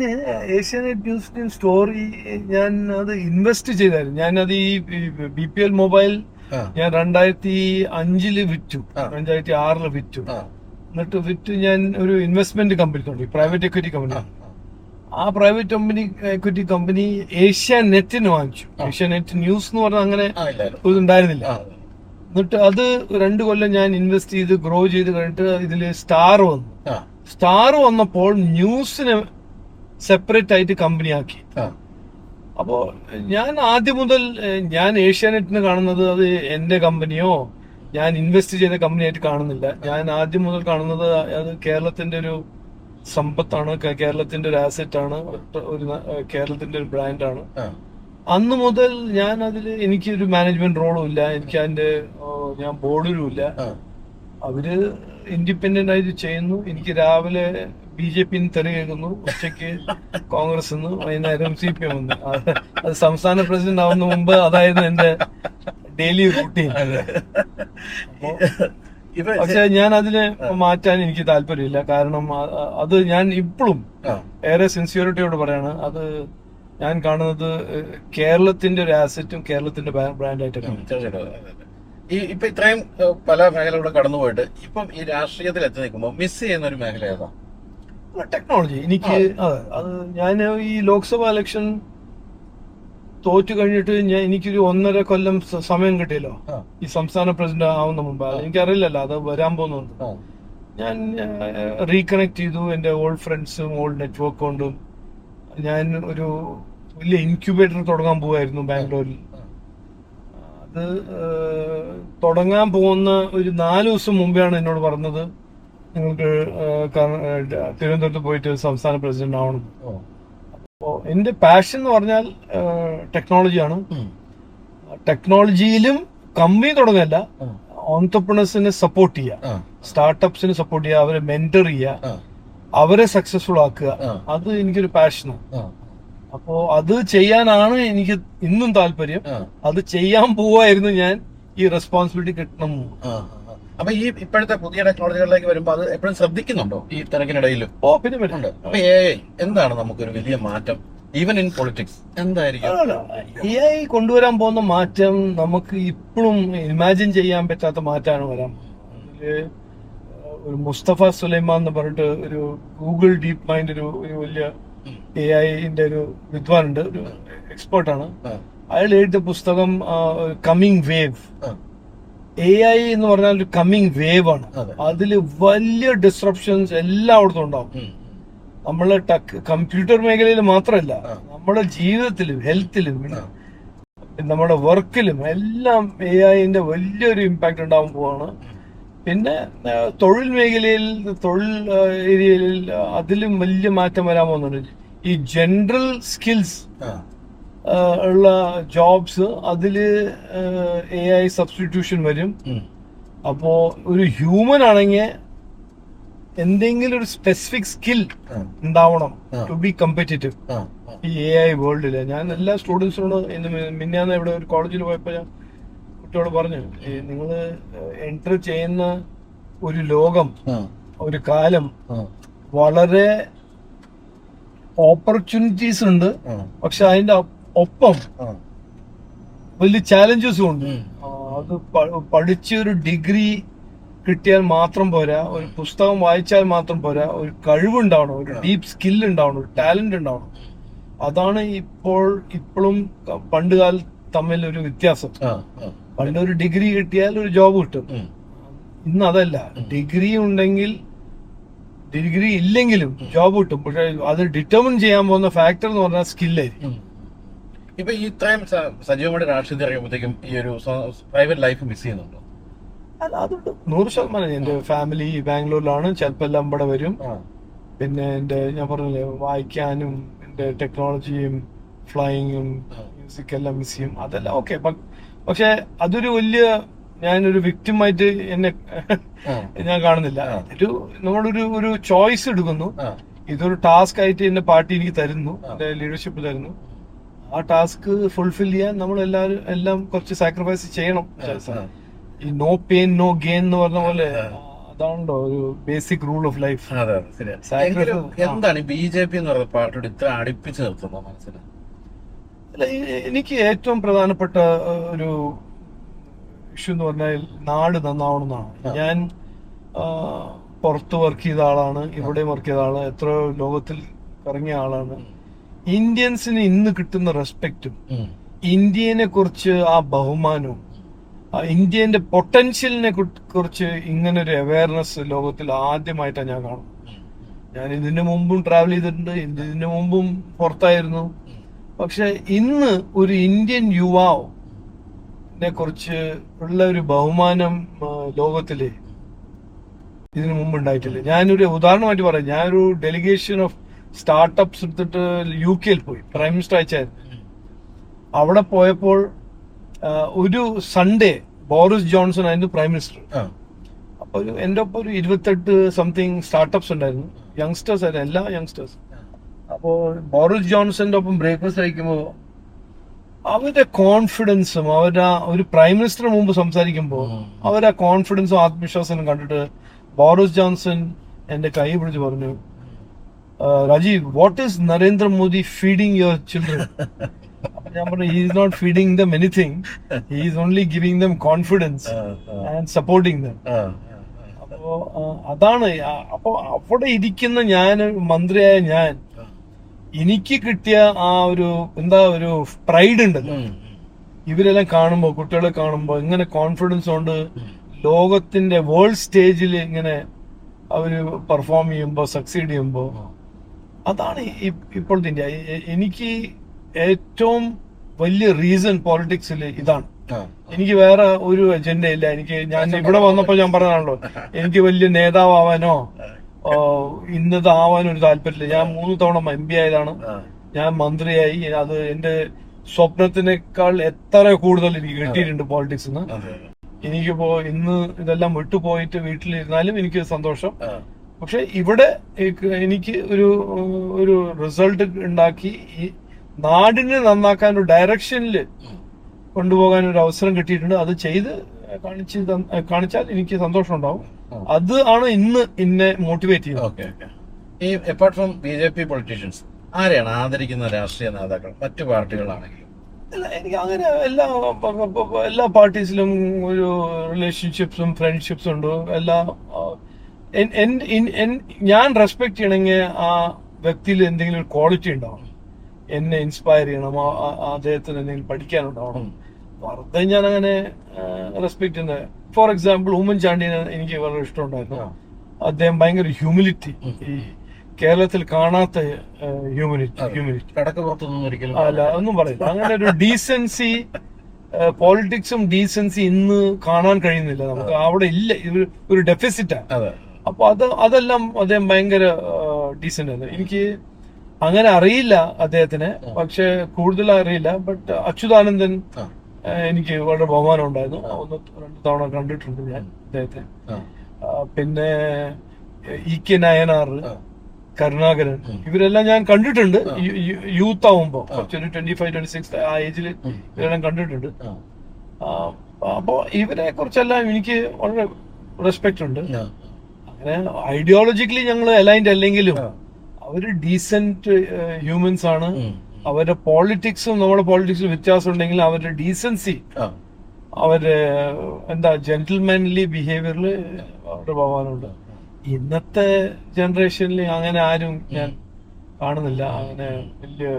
ഏഷ്യാനെറ്റ് ന്യൂസിന്റെ സ്റ്റോറി ഞാൻ അത് ഇൻവെസ്റ്റ് ചെയ്തായിരുന്നു. ഞാനത് ഈ BPL മൊബൈൽ ഞാൻ 2005 വിറ്റു, 2006 വിറ്റു. എന്നിട്ട് വിറ്റ് ഞാൻ ഒരു ഇൻവെസ്റ്റ്മെന്റ് കമ്പനി തുടങ്ങി, പ്രൈവറ്റ് എക്വിറ്റി കമ്പനി. ആ പ്രൈവറ്റ് എക്വിറ്റി കമ്പനി ഏഷ്യാനെറ്റിന് വാങ്ങിച്ചു. ഏഷ്യാനെറ്റ് ന്യൂസ് എന്ന് പറഞ്ഞാൽ അങ്ങനെ ഉണ്ടായിരുന്നില്ല. എന്നിട്ട് അത് 2 കൊല്ലം ഞാൻ ഇൻവെസ്റ്റ് ചെയ്ത് ഗ്രോ ചെയ്ത് കഴിഞ്ഞിട്ട് ഇതില് സ്റ്റാർ വന്നപ്പോൾ ന്യൂസിന് സെപ്പറേറ്റ് ആയിട്ട് കമ്പനി ആക്കി. അപ്പോ ഞാൻ ആദ്യം മുതൽ ഞാൻ ഏഷ്യാനെറ്റിന് കാണുന്നത് അത് എന്റെ കമ്പനിയോ ഞാൻ ഇൻവെസ്റ്റ് ചെയ്ത കമ്പനിയായിട്ട് കാണുന്നില്ല. ഞാൻ ആദ്യം മുതൽ കാണുന്നത് അത് കേരളത്തിന്റെ ഒരു സമ്പത്താണ്, കേരളത്തിന്റെ ഒരു ആസെറ്റ് ആണ്, കേരളത്തിന്റെ ഒരു ബ്രാൻഡാണ്. അന്ന് മുതൽ ഞാൻ അതിൽ എനിക്കൊരു മാനേജ്മെന്റ് റോളും ഇല്ല, എനിക്ക് അതിന്റെ ഞാൻ ബോർഡിലും ഇല്ല. അവര് ഇൻഡിപെൻഡന്റ് ആയിട്ട് ചെയ്യുന്നു. എനിക്ക് രാവിലെ BJP തെറി കേൾക്കുന്നു, ഉച്ചയ്ക്ക് കോൺഗ്രസ്, വൈകുന്നേരം CPM. അത് സംസ്ഥാന പ്രസിഡന്റ് ആവുന്ന മുമ്പ് അതായിരുന്നു എന്റെ ഡെയിലി റൂട്ടീൻ. പക്ഷെ ഞാൻ അതിനെ മാറ്റാൻ എനിക്ക് താല്പര്യമില്ല. കാരണം അത് ഞാൻ ഇപ്പോഴും ഏറെ സിൻസിയറിറ്റിയോട് പറയാണ്, അത് ഞാൻ കാണുന്നത് കേരളത്തിന്റെ ഒരു ആസെറ്റും കേരളത്തിന്റെ ബ്രാൻഡായിട്ടാണ്. ഇപ്പൊ ഇത്രയും പല മേഖലകളിലൂടെ കടന്നുപോയിട്ട് ഇപ്പം ഈ രാഷ്ട്രീയത്തിൽ എത്തി നിൽക്കുമ്പോൾ മിസ് ചെയ്യുന്ന ഒരു മേഖല ഏതാ? ടെക്നോളജി. എനിക്ക് അത് ഞാൻ ഈ ലോക്സഭ ഇലക്ഷൻ തോറ്റു കഴിഞ്ഞിട്ട് എനിക്കൊരു 1.5 കൊല്ലം സമയം കിട്ടിയല്ലോ ഈ സംസ്ഥാന പ്രസിഡന്റ് ആവുന്ന മുമ്പ്. എനിക്കറിയില്ലല്ലോ അത് വരാൻ പോകുന്നുണ്ട്. ഞാൻ റീകണക്ട് ചെയ്തു എന്റെ ഓൾഡ് ഫ്രണ്ട്സും ഓൾഡ് നെറ്റ്വർക്ക് കൊണ്ടും. ഞാൻ ഒരു വലിയ ഇൻക്യുബേറ്റർ തുടങ്ങാൻ പോവായിരുന്നു ബാംഗ്ലൂരിൽ. അത് തുടങ്ങാൻ പോകുന്ന ഒരു 4 ദിവസം മുമ്പെയാണ് എന്നോട് പറഞ്ഞത്, നിങ്ങൾക്ക് തിരുവനന്തപുരത്ത് പോയിട്ട് സംസ്ഥാന പ്രസിഡന്റ് ആവണം. അപ്പോൾ എന്റെ പാഷൻ എന്ന് പറഞ്ഞാൽ ടെക്നോളജിയാണ്. ടെക്നോളജിയിലും കമ്പനി തുടങ്ങല്ല, ഓൺടർപ്രണേഴ്സിനെ സപ്പോർട്ട് ചെയ്യുക, സ്റ്റാർട്ടപ്സിനെ സപ്പോർട്ട് ചെയ്യുക, അവരെ മെന്റർ ചെയ്യുക, അവരെ സക്സസ്ഫുൾ ആക്കുക. അത് എനിക്കൊരു പാഷനാണ്. അപ്പോ അത് ചെയ്യാനാണ് എനിക്ക് ഇന്നും താല്പര്യം. അത് ചെയ്യാൻ പോവായിരുന്നു ഞാൻ ഈ റെസ്പോൺസിബിലിറ്റി കിട്ടണം. അപ്പൊ ഈ ഇപ്പോഴത്തെ പുതിയ ടെക്നോളജികളിലേക്ക് വരുമ്പോ അത് എപ്പോഴും ശ്രദ്ധിക്കുന്നുണ്ടോ ഈ തിരക്കിനിടയിൽ? പിന്നെ അപ്പൊ AI എന്താണ് നമുക്കൊരു വലിയ മാറ്റം ഈവൻ ഇൻ പൊളിറ്റിക്സ് എന്തായിരിക്കും AI കൊണ്ടുവരാൻ പോകുന്ന മാറ്റം നമുക്ക് ഇപ്പോഴും ഇമാജിൻ ചെയ്യാൻ പറ്റാത്ത മാറ്റമാണ് വരാൻ അതില് ഒരു മുസ്തഫ സുലൈമാൻ എന്ന് പറഞ്ഞിട്ട് ഒരു ഗൂഗിൾ ഡീപ് മൈൻഡ് ഒരു വലിയ AI-ന്റെ ഒരു വിദ്വാനുണ്ട്, ഒരു എക്സ്പേർട്ടാണ്. അയാൾ എഴുതിയ പുസ്തകം കമ്മിങ് വേവ്. AI എന്ന് പറഞ്ഞാൽ ഒരു കമ്മിങ് വേവ് ആണ്. അതില് വലിയ ഡിസ്റപ്ഷൻസ് എല്ലായിടത്തും ഉണ്ടാവും. നമ്മളെ കമ്പ്യൂട്ടർ മേഖലയിൽ മാത്രമല്ല, നമ്മുടെ ജീവിതത്തിലും ഹെൽത്തിലും നമ്മുടെ വർക്കിലും എല്ലാം AI-ന്റെ വലിയൊരു ഇമ്പാക്ട് ഉണ്ടാവാൻ പോവാണ്. പിന്നെ തൊഴിൽ മേഖലയിൽ, തൊഴിൽ ഏരിയയിൽ അതിലും വലിയ മാറ്റം വരാൻ പോകുന്നുണ്ട്. ഈ ജനറൽ സ്കിൽസ് ഉള്ള ജോബ്സ് അതില് AI സബ്സ്റ്റിറ്റ്യൂഷൻ വരും. അപ്പോ ഒരു ഹ്യൂമൻ ആണെങ്കിൽ എന്തെങ്കിലും ഒരു സ്പെസിഫിക് സ്കിൽ ഉണ്ടാവണം ടു ബി കമ്പറ്റീറ്റീവ് ഈ AI വേൾഡില്. ഞാൻ എല്ലാ സ്റ്റുഡൻസിനോട് മിന്നാന്ന് ഇവിടെ ഒരു കോളേജിൽ പോയപ്പോ ഞാൻ കുട്ടിയോട് പറഞ്ഞു, നിങ്ങള് എൻറ്റർ ചെയ്യുന്ന ഒരു ലോകം, ഒരു കാലം വളരെ ഓപ്പർച്യൂണിറ്റീസ് ഉണ്ട്, പക്ഷെ അതിന്റെ ഒപ്പം വലിയ ചാലഞ്ചസും ഉണ്ട്. അത് പഠിച്ചൊരു ഡിഗ്രി കിട്ടിയാൽ മാത്രം പോരാ, ഒരു പുസ്തകം വായിച്ചാൽ മാത്രം പോരാ, ഒരു കഴിവുണ്ടാവണം, ഒരു ഡീപ്പ് സ്കിൽ ഉണ്ടാവണം, ഒരു ടാലന്റ് ഉണ്ടാവണം. അതാണ് ഇപ്പോഴും പണ്ട് കാലം തമ്മിൽ ഒരു വ്യത്യാസം. പണ്ട് ഒരു ഡിഗ്രി കിട്ടിയാൽ ഒരു ജോബ് കിട്ടും, ഇന്ന് അതല്ല. ഡിഗ്രി ഉണ്ടെങ്കിൽ, ഡിഗ്രി ഇല്ലെങ്കിലും ജോബ് കിട്ടും, പക്ഷെ അത് ഡിറ്റർമിൻ ചെയ്യാൻ പോകുന്ന ഫാക്ടർ എന്ന് പറഞ്ഞാൽ സ്കില്ലായിരിക്കും. ഇപ്പൊ ഈ ഇത്രയും സജീവമായിട്ട് രാഷ്ട്രീയത്തിൽ അറിയുമ്പോഴത്തേക്കും ഈ ഒരു പ്രൈവറ്റ് ലൈഫ് മിസ് ചെയ്യുന്നുണ്ടോ? അല്ല, അതുണ്ട് 100%. എന്റെ ഫാമിലി ബാംഗ്ലൂരിലാണ്, ചിലപ്പോൾ എല്ലാം ഇവിടെ വരും. പിന്നെ ഞാൻ പറഞ്ഞില്ലേ, വായിക്കാനും എന്റെ ടെക്നോളജിയും ഫ്ലൈയിങ്ങും മ്യൂസിക് എല്ലാം മിസ് ചെയ്യും. അതെല്ലാം ഓക്കെ. പക്ഷെ അതൊരു വലിയ, ഞാനൊരു വിക്ടിമായിട്ട് എന്നെ ഞാൻ കാണുന്നില്ല. നമ്മളൊരു ചോയ്സ് എടുക്കുന്നു. ഇതൊരു ടാസ്ക് ആയിട്ട് എന്റെ പാർട്ടി എനിക്ക് തരുന്നു, എന്റെ ലീഡർഷിപ്പ് തരുന്നു. ആ ടാസ്ക് ഫുൾഫിൽ ചെയ്യാൻ നമ്മൾ എല്ലാം കുറച്ച് സാക്രിഫൈസ് ചെയ്യണം. ഈ നോ പെയിൻ നോ ഗെയിൻ എന്ന് പറഞ്ഞ പോലെ അതാണല്ലോ ഒരു ബേസിക് റൂൾ ഓഫ് ലൈഫ്. എന്താണ് BJP എന്ന് പറയുന്ന പാർട്ടിയോട് ഇത്ര അടുപ്പിച്ച് നിർത്തുന്നത് മനസ്സിലായി? അല്ല, എനിക്ക് ഏറ്റവും പ്രധാനപ്പെട്ട ഒരു ഇഷ്യൂ എന്ന് പറഞ്ഞാൽ നാട് നന്നാവണം എന്നാണ്. ഞാൻ പുറത്ത് വർക്ക് ചെയ്ത ആളാണ്, ഇവിടെ വർക്ക് ചെയ്ത ആളാണ്, എത്രയോ ലോകത്തിൽ ഇറങ്ങിയ ആളാണ്. ഇന്ത്യൻസിന് ഇന്ന് കിട്ടുന്ന റെസ്പെക്റ്റും ഇന്ത്യനെ കുറിച്ച് ആ ബഹുമാനവും ഇന്ത്യന്റെ പൊട്ടൻഷ്യലിനെ കുറിച്ച് ഇങ്ങനെ ഒരു അവയർനെസ് ലോകത്തിൽ ആദ്യമായിട്ടാണ് ഞാൻ കാണുന്നത്. ഞാൻ ഇതിനു മുമ്പും ട്രാവൽ ചെയ്തിട്ടുണ്ട്, ഇതിനു മുമ്പും പുറത്തായിരുന്നു. പക്ഷെ ഇന്ന് ഒരു ഇന്ത്യൻ യുവാവിനെ കുറിച്ച് ഉള്ള ഒരു ബഹുമാനം ലോകത്തില് ഇതിനു മുമ്പ് ഉണ്ടായിട്ടില്ല. ഞാനൊരു ഉദാഹരണമായിട്ട് പറയാം. ഞാനൊരു ഡെലിഗേഷൻ ഓഫ് സ്റ്റാർട്ടപ്സ് എടുത്തിട്ട് UK പോയി, പ്രൈം മിനിസ്റ്റർ അയച്ചായിരുന്നു. അവിടെ പോയപ്പോൾ ഒരു സൺഡേ ബോറിസ് ജോൺസൺ ആയിരുന്നു പ്രൈം മിനിസ്റ്റർ. അപ്പൊ എന്റെ ഒപ്പം ഒരു 28 സംതിങ് സ്റ്റാർട്ടപ്സ് ഉണ്ടായിരുന്നു, യങ്സ്റ്റേഴ്സ് ആയിരുന്നു, എല്ലാ യങ്സ്റ്റേഴ്സ്. അപ്പോ ബോറിസ് ജോൺസന്റെ ഒപ്പം ബ്രേക്ക്ഫാസ്റ്റ് കഴിക്കുമ്പോൾ അവരുടെ കോൺഫിഡൻസും അവരുടെ ഒരു പ്രൈം മിനിസ്റ്റർ മുമ്പ് സംസാരിക്കുമ്പോൾ അവരുടെ കോൺഫിഡൻസും ആത്മവിശ്വാസവും കണ്ടിട്ട് ബോറിസ് ജോൺസൺ എന്റെ കൈ പിടിച്ച് പറഞ്ഞു, Rajiv, what is Narendra Modi feeding your children? അപ്പൊ ഞാൻ പറഞ്ഞു, he is not feeding them anything, he is only giving them confidence and supporting them. അപ്പോ അതാണ്. അപ്പൊ അവിടെ ഇരിക്കുന്ന ഞാൻ, മന്ത്രിയായ ഞാൻ, എനിക്ക് കിട്ടിയ ആ ഒരു ഒരു പ്രൈഡ് ഉണ്ടല്ലോ. ഇവരെല്ലാം കാണുമ്പോ, കുട്ടികളെ കാണുമ്പോ ഇങ്ങനെ കോൺഫിഡൻസ് കൊണ്ട് ലോകത്തിന്റെ വേൾഡ് സ്റ്റേജിൽ ഇങ്ങനെ അവര് പെർഫോം ചെയ്യുമ്പോ, സക്സീഡ് ചെയ്യുമ്പോ, അതാണ് ഇപ്പോഴത്തെ ഇന്ത്യ. എനിക്ക് ഏറ്റവും വലിയ റീസൺ പോളിറ്റിക്സിൽ ഇതാണ്. എനിക്ക് വേറെ ഒരു അജണ്ട ഇല്ല. ഞാൻ ഇവിടെ വന്നപ്പോ ഞാൻ പറഞ്ഞാണല്ലോ, എനിക്ക് വലിയ നേതാവാനോ ഇന്നതാവാനോ ഒരു താല്പര്യമില്ല. ഞാൻ 3 തവണ MP ആയതാണ്, ഞാൻ മന്ത്രിയായി. അത് എന്റെ സ്വപ്നത്തിനേക്കാൾ എത്ര കൂടുതൽ എനിക്ക് കിട്ടിയിട്ടുണ്ട് പോളിറ്റിക്സ് നിന്ന്. എനിക്കിപ്പോ ഇന്ന് ഇതെല്ലാം വിട്ടുപോയിട്ട് വീട്ടിലിരുന്നാലും എനിക്ക് സന്തോഷം. പക്ഷെ ഇവിടെ എനിക്ക് ഒരു റിസൾട്ട് ഉണ്ടാക്കി ഈ നാടിനെ നന്നാക്കാൻ ഒരു ഡയറക്ഷനിൽ കൊണ്ടുപോകാൻ ഒരു അവസരം കിട്ടിയിട്ടുണ്ട്. അത് ചെയ്ത് കാണിച്ചാൽ എനിക്ക് സന്തോഷം ഉണ്ടാവും. അത് ആണ് ഇന്ന് എന്നെ മോട്ടിവേറ്റ് ചെയ്യുന്നത്. ഈ അപ്പാർട്ട് ഫ്രം BJP പൊളിറ്റീഷ്യൻസ്, ആരെയാണ് ആദരിക്കുന്ന രാഷ്ട്രീയ നേതാക്കൾ മറ്റു പാർട്ടികളാണെങ്കിലും? അല്ല, എനിക്ക് അങ്ങനെ എല്ലാ പാർട്ടീസിലും ഒരു റിലേഷൻഷിപ്സും ഫ്രണ്ട്ഷിപ്സും ഉണ്ട്. ഞാൻ റെസ്പെക്ട് ചെയ്യണമെങ്കിൽ ആ വ്യക്തിയിൽ എന്തെങ്കിലും ഒരു ക്വാളിറ്റി ഉണ്ടാവണം, എന്നെ ഇൻസ്പയർ ചെയ്യണം, അദ്ദേഹത്തിന് എന്തെങ്കിലും പഠിക്കാനുണ്ടാവണം. വെറുതെ ഞാൻ അങ്ങനെ റെസ്പെക്ട് ചെയ്യുന്നത്. ഫോർ എക്സാമ്പിൾ ഉമ്മൻചാണ്ടിനെ എനിക്ക് വളരെ ഇഷ്ടമുണ്ടായിരുന്നു. അദ്ദേഹം ഭയങ്കര ഹ്യൂമിലിറ്റി, ഈ കേരളത്തിൽ കാണാത്ത ഹ്യൂമിലിറ്റി കടക്ക് പുറത്തൊന്നും ഒരിക്കലും അല്ല, ഒന്നും പറയില്ല. അങ്ങനെ ഒരു ഡീസൻസി, പോളിറ്റിക്സും ഡീസൻസി ഇന്ന് കാണാൻ കഴിയുന്നില്ല നമുക്ക്. അവിടെ ഇല്ല, ഇത് ഒരു ഡെഫിസിറ്റാണ്. അപ്പൊ അതെല്ലാം അദ്ദേഹം ഭയങ്കര ഡീസന്റ് ആണ്. എനിക്ക് അങ്ങനെ അറിയില്ല അദ്ദേഹത്തിനെ, പക്ഷെ കൂടുതൽ അറിയില്ല. ബട്ട് അച്യുതാനന്ദൻ എനിക്ക് വളരെ ബഹുമാനം ഉണ്ടായിരുന്നു. 1-2 തവണ കണ്ടിട്ടുണ്ട് ഞാൻ അദ്ദേഹത്തെ. പിന്നെ ഇ.കെ. നായനാർ, കരുണാകരൻ, ഇവരെല്ലാം ഞാൻ കണ്ടിട്ടുണ്ട് യൂത്ത് ആവുമ്പോ. 25-26 ആ ഏജിൽ ഇവരെല്ലാം കണ്ടിട്ടുണ്ട്. അപ്പോ ഇവരെ കുറിച്ചെല്ലാം എനിക്ക് വളരെ റെസ്പെക്ട് ഉണ്ട്. അങ്ങനെ ഐഡിയോളജിക്കലി ഞങ്ങൾ അലൈൻഡ് അല്ലെങ്കിലും അവര് ഡീസന്റ് ഹ്യൂമൻസ് ആണ്. അവരുടെ പോളിറ്റിക്സും നമ്മുടെ പോളിറ്റിക്സും വ്യത്യാസം ഉണ്ടെങ്കിൽ അവരുടെ ഡീസൻസി, അവരുടെ ജെന്റിൽമാൻലി ബിഹേവിയറിൽ അവരുടെ ബഹുമാനമുണ്ട്. ഇന്നത്തെ ജനറേഷനിൽ അങ്ങനെ ആരും ഞാൻ കാണുന്നില്ല. അങ്ങനെ വലിയ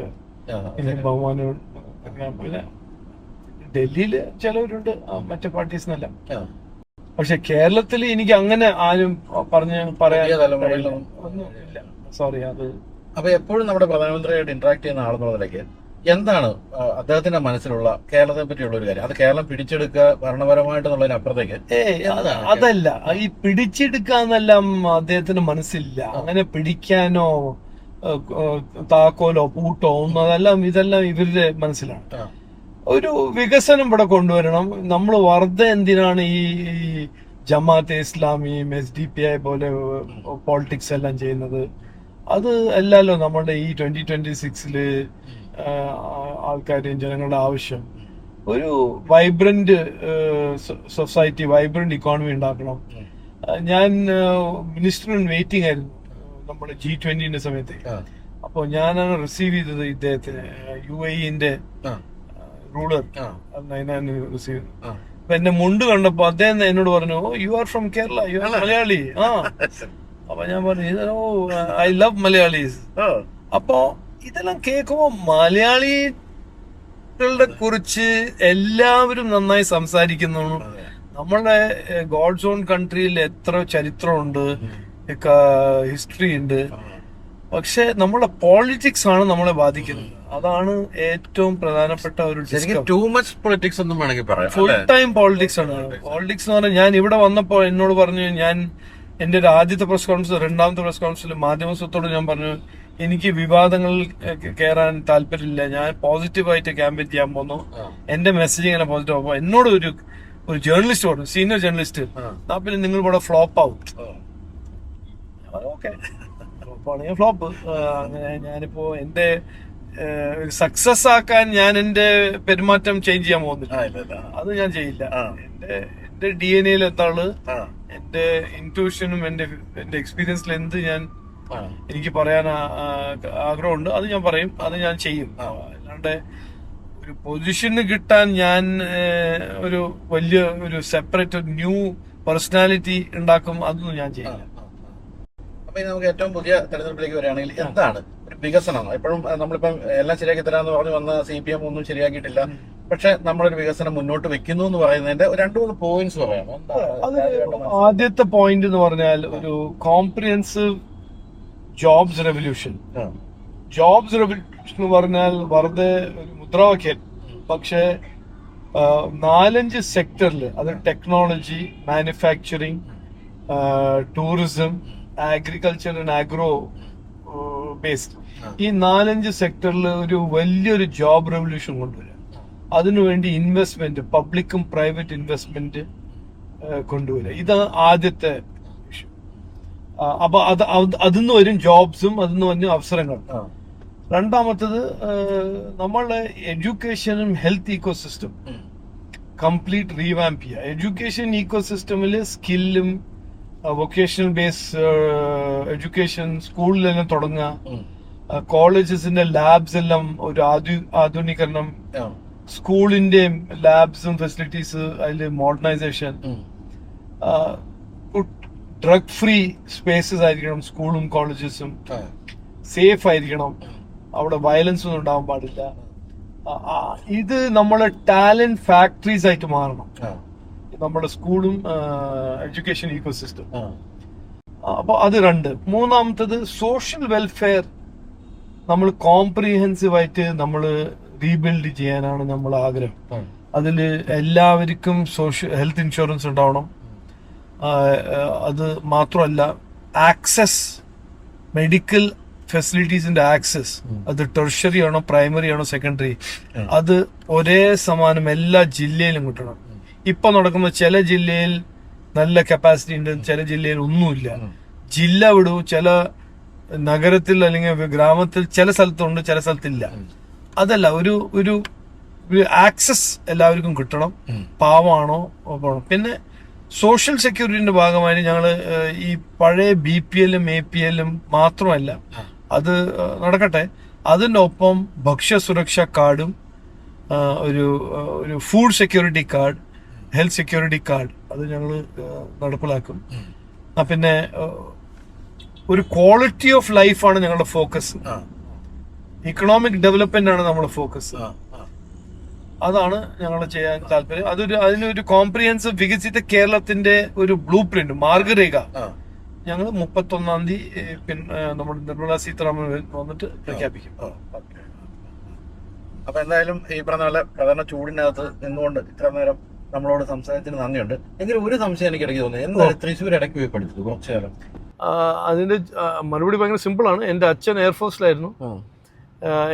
ബഹുമാനം. പിന്നെ ഡൽഹിയില് ചിലവരുണ്ട് മറ്റേ പാർട്ടീസിനല്ല. പക്ഷെ കേരളത്തിൽ എനിക്ക് അങ്ങനെ ആരും പറയാൻ ഒന്നുമില്ല. സോറി. അപ്പൊ എപ്പോഴും നമ്മുടെ പ്രധാനമന്ത്രിയായിട്ട് ഇന്ററാക്ട് ചെയ്യുന്ന ആളെന്നുള്ളതിലേക്ക് എന്താണ് അദ്ദേഹത്തിന്റെ മനസ്സിലുള്ള കേരളത്തെ പറ്റിയുള്ള ഒരു കാര്യം? അത് കേരളം പിടിച്ചെടുക്കുക ഭരണപരമായിട്ടെന്നുള്ളതിനപ്പുറത്തേക്ക് അതല്ല, ഈ പിടിച്ചെടുക്കാന്നെല്ലാം അദ്ദേഹത്തിന് മനസ്സില്ല. അങ്ങനെ പിടിക്കാനോ താക്കോലോ പൂട്ടോ ഒന്നും ഇതെല്ലാം ഇവരുടെ മനസ്സിലാണ്. ഒരു വികസനം ഇവിടെ കൊണ്ടുവരണം. നമ്മൾ വെറുതെ എന്തിനാണ് ഈ ജമാഅത്തെ ഇസ്ലാമി, SDPI പോലെ പോളിറ്റിക്സ് എല്ലാം ചെയ്യുന്നത്? അത് അല്ലല്ലോ നമ്മുടെ ഈ 2026 ആൾക്കാരെയും ജനങ്ങളുടെ ആവശ്യം. ഒരു വൈബ്രന്റ് സൊസൈറ്റി, വൈബ്രന്റ് ഇക്കോണമി ഉണ്ടാക്കണം. ഞാൻ മിനിസ്റ്ററിന് വെയിറ്റിംഗ് ആയിരുന്നു നമ്മുടെ G20 സമയത്ത്. അപ്പോൾ ഞാനാണ് റിസീവ് ചെയ്തത് ഇദ്ദേഹത്തിന്, UAE റൂളർ റിസീവ്. അപ്പൊ എന്റെ മുണ്ട് കണ്ടപ്പോ അദ്ദേഹം എന്നോട് പറഞ്ഞു, you are from Kerala, you are Malayali. അപ്പൊ ഞാൻ പറഞ്ഞു, ഐ ലവ് മലയാളീസ്. അപ്പോ ഇതെല്ലാം കേൾക്കുമ്പോ മലയാളികളുടെ കുറിച്ച് എല്ലാവരും നന്നായി സംസാരിക്കുന്നു. നമ്മളുടെ ഗോഡ്സ് ഓൺ കൺട്രിയിൽ എത്ര ചരിത്രമുണ്ട്, ഹിസ്റ്ററി ഉണ്ട്. പക്ഷെ നമ്മുടെ പോളിറ്റിക്സ് ആണ് നമ്മളെ ബാധിക്കുന്നത്. അതാണ് ഏറ്റവും പ്രധാനപ്പെട്ട ഒരു ടൂ മച്ച് പൊളിറ്റിക്സ് ഒന്നും വേണമെങ്കിൽ പറയാം. ഫുൾ ടൈം പോളിറ്റിക്സ് ആണ്. പോളിറ്റിക്സ് എന്ന് പറഞ്ഞാൽ ഞാൻ ഇവിടെ വന്നപ്പോൾ എന്നോട് പറഞ്ഞു, ഞാൻ എന്റെ ഒരു ആദ്യത്തെ പ്രസ് കോൺഫറൻസ്, 2ാമത്തെ പ്രസ് കോൺഫറൻസിൽ മാധ്യമത്തോട് ഞാൻ പറഞ്ഞു, എനിക്ക് വിവാദങ്ങളിൽ കയറാൻ താല്പര്യമില്ല, ഞാൻ പോസിറ്റീവായിട്ട് ക്യാമ്പയിൻ ചെയ്യാൻ പോകുന്നു, എന്റെ മെസ്സേജ് ഇങ്ങനെ പോസിറ്റീവ് ആകുമ്പോൾ എന്നോട് ഒരു ജേർണലിസ്റ്റ് പറഞ്ഞു, സീനിയർ ജേർണലിസ്റ്റ്, പിന്നെ നിങ്ങൾ ഇവിടെ ഫ്ലോപ്പ് ആവും. Okay, flop. അങ്ങനെ ഞാനിപ്പോ എന്റെ സക്സസ് ആക്കാൻ ഞാൻ എന്റെ പെരുമാറ്റം ചേഞ്ച് ചെയ്യാൻ പോകുന്നില്ല. അത് ഞാൻ ചെയ്യില്ല. എന്റെ DNA എത്താള്, എന്റെ ഇൻട്യൂഷനും എന്റെ എക്സ്പീരിയൻസിൽ എന്ത് എനിക്ക് പറയാൻ ആഗ്രഹമുണ്ട് അത് ഞാൻ പറയും, അത് ഞാൻ ചെയ്യും. അല്ലാണ്ട് ഒരു പൊസിഷന് കിട്ടാൻ ഞാൻ ഒരു വലിയ ഒരു സെപ്പറേറ്റ് ന്യൂ പേഴ്സണാലിറ്റി ഉണ്ടാക്കും, അതൊന്നും ഞാൻ ചെയ്യില്ല. അപ്പൊ നമുക്ക് ഏറ്റവും പുതിയ തെരഞ്ഞെടുപ്പിലേക്ക് വരികയാണെങ്കിൽ എന്താണ് ഒരു വികസനം? എപ്പോഴും നമ്മളിപ്പം എല്ലാം ശരിയാക്കി തരാന്ന് പറഞ്ഞു വന്ന CPM ഒന്നും ശരിയാക്കിയിട്ടില്ല. പക്ഷെ നമ്മളൊരു വികസനം മുന്നോട്ട് വെക്കുന്നു എന്ന് പറയുന്നതിന്റെ 2-3 പോയിന്റ്സ് പറയാം. ആദ്യത്തെ പോയിന്റ് എന്ന് പറഞ്ഞാൽ ഒരു comprehensive jobs revolution. Jobs revolution എന്ന് പറഞ്ഞാൽ വെറുതെ ഒരു മുദ്രാവാക്യം. പക്ഷെ 4-5 സെക്ടറിൽ, അത് technology, manufacturing, tourism, agriculture and agro based, ഈ 4-5 സെക്ടറിൽ ഒരു വലിയൊരു ജോബ് റെവല്യൂഷൻ കൊണ്ടുവരിക. അതിനുവേണ്ടി ഇൻവെസ്റ്റ്മെന്റ്, പബ്ലിക്കും പ്രൈവറ്റ് ഇൻവെസ്റ്റ്മെന്റ് കൊണ്ടുവരിക. ഇതാണ് ആദ്യത്തെ ഇഷ്യൂ. അപ്പൊ അതിന്ന് വരും ജോബ്സും, അതിന്ന് വരും അവസരങ്ങൾ. രണ്ടാമത്തത് നമ്മളുടെ എഡ്യൂക്കേഷനും ഹെൽത്ത് ഇക്കോസിസ്റ്റം കംപ്ലീറ്റ് റീവാമ്പ് ചെയ്യുക. എഡ്യൂക്കേഷൻ ഇക്കോസിസ്റ്റമിൽ സ്കില്ലും വൊക്കേഷണൽ ബേസ് എഡ്യൂക്കേഷൻ സ്കൂളിൽ തന്നെ തുടങ്ങുക. കോളേജസിന്റെ ലാബ്സ് എല്ലാം ഒരു ആധുനീകരണം, സ്കൂളിന്റെയും ലാബ്സും ഫെസിലിറ്റീസ് അതിൽ മോഡേണൈസേഷൻ, ഡ്രഗ് ഫ്രീ സ്പേസസ് ആയിരിക്കണം സ്കൂളും കോളേജസും, സേഫ് ആയിരിക്കണം, അവിടെ വയലൻസ് ഒന്നും ഉണ്ടാവാൻ പാടില്ല. ഇത് നമ്മളെ ടാലന്റ് ഫാക്ടറീസ് ആയിട്ട് മാറണം നമ്മുടെ സ്കൂളും എഡ്യൂക്കേഷൻ ഇക്കോസിസ്റ്റം. അപ്പൊ അത് രണ്ട്. മൂന്നാമത്തത് സോഷ്യൽ വെൽഫെയർ നമ്മൾ കോംപ്രിഹെൻസീവ് ആയിട്ട് നമ്മൾ റീബിൽഡ് ചെയ്യാനാണ് നമ്മളെ ആഗ്രഹം. അതിൽ എല്ലാവർക്കും ഹെൽത്ത് ഇൻഷുറൻസ് ഉണ്ടാവണം. അത് മാത്രമല്ല ആക്സസ്, മെഡിക്കൽ ഫെസിലിറ്റീസിന്റെ ആക്സസ്, അത് ടെർഷറി ആണോ പ്രൈമറി ആണോ സെക്കൻഡറി, അത് ഒരേ സമാനം എല്ലാ ജില്ലയിലും കിട്ടണം. ഇപ്പൊ നടക്കുന്ന ചില ജില്ലയിൽ നല്ല കപ്പാസിറ്റി ഉണ്ട്, ചില ജില്ലയിൽ ഒന്നുമില്ല. ജില്ല വിടൂ, ചില നഗരത്തിൽ അല്ലെങ്കിൽ ഗ്രാമത്തിൽ ചില സ്ഥലത്തുണ്ട്, ചില സ്ഥലത്തില്ല. അതല്ല, ഒരു ആക്സസ് എല്ലാവർക്കും കിട്ടണം, പാവമാണോ പോകണം. പിന്നെ സോഷ്യൽ സെക്യൂരിറ്റിന്റെ ഭാഗമായി ഞങ്ങൾ ഈ പഴയ BPL-ഉം APL-ഉം മാത്രമല്ല, അത് നടക്കട്ടെ, അതിൻ്റെ ഒപ്പം ഭക്ഷ്യസുരക്ഷാ കാർഡും ഒരു food security card, health security card അത് ഞങ്ങൾ നടപ്പിലാക്കും. പിന്നെ ഒരു ക്വാളിറ്റി ഓഫ് ലൈഫാണ് ഞങ്ങളുടെ ഫോക്കസ്. ഇക്കണോമിക് ഡെവലപ്മെന്റ് ആണ് നമ്മുടെ ഫോക്കസ്. അതാണ് ഞങ്ങൾ ചെയ്യാൻ താല്പര്യം. അതിനൊരു കോംപ്രിഹെൻസീവ് വികസിത കേരളത്തിന്റെ ഒരു ബ്ലൂ പ്രിന്റ്, മാർഗരേഖ ഞങ്ങൾ 31-ാം തീയതി നമ്മുടെ നിർമ്മല സീതാരാമൻ വന്നിട്ട് പ്രഖ്യാപിക്കും. അപ്പൊ എന്തായാലും ഈ പറഞ്ഞ പോലെ സാധാരണ ചൂടിനകത്ത് നിന്നുകൊണ്ട് ഇത്ര നേരം നമ്മളോട് സംസാരിച്ചതിന് നന്ദിയുണ്ട്. എങ്കിലും ഒരു സംശയം എനിക്ക് ഇടയ്ക്ക് തോന്നുന്നു, എന്തായാലും തൃശ്ശൂർ ഇടയ്ക്ക് പോയി പഠിച്ചത് കുറച്ചു കാലം? അതിന്റെ മറുപടി ഭയങ്കര സിമ്പിളാണ്. എൻ്റെ അച്ഛൻ എയർഫോഴ്സിലായിരുന്നു,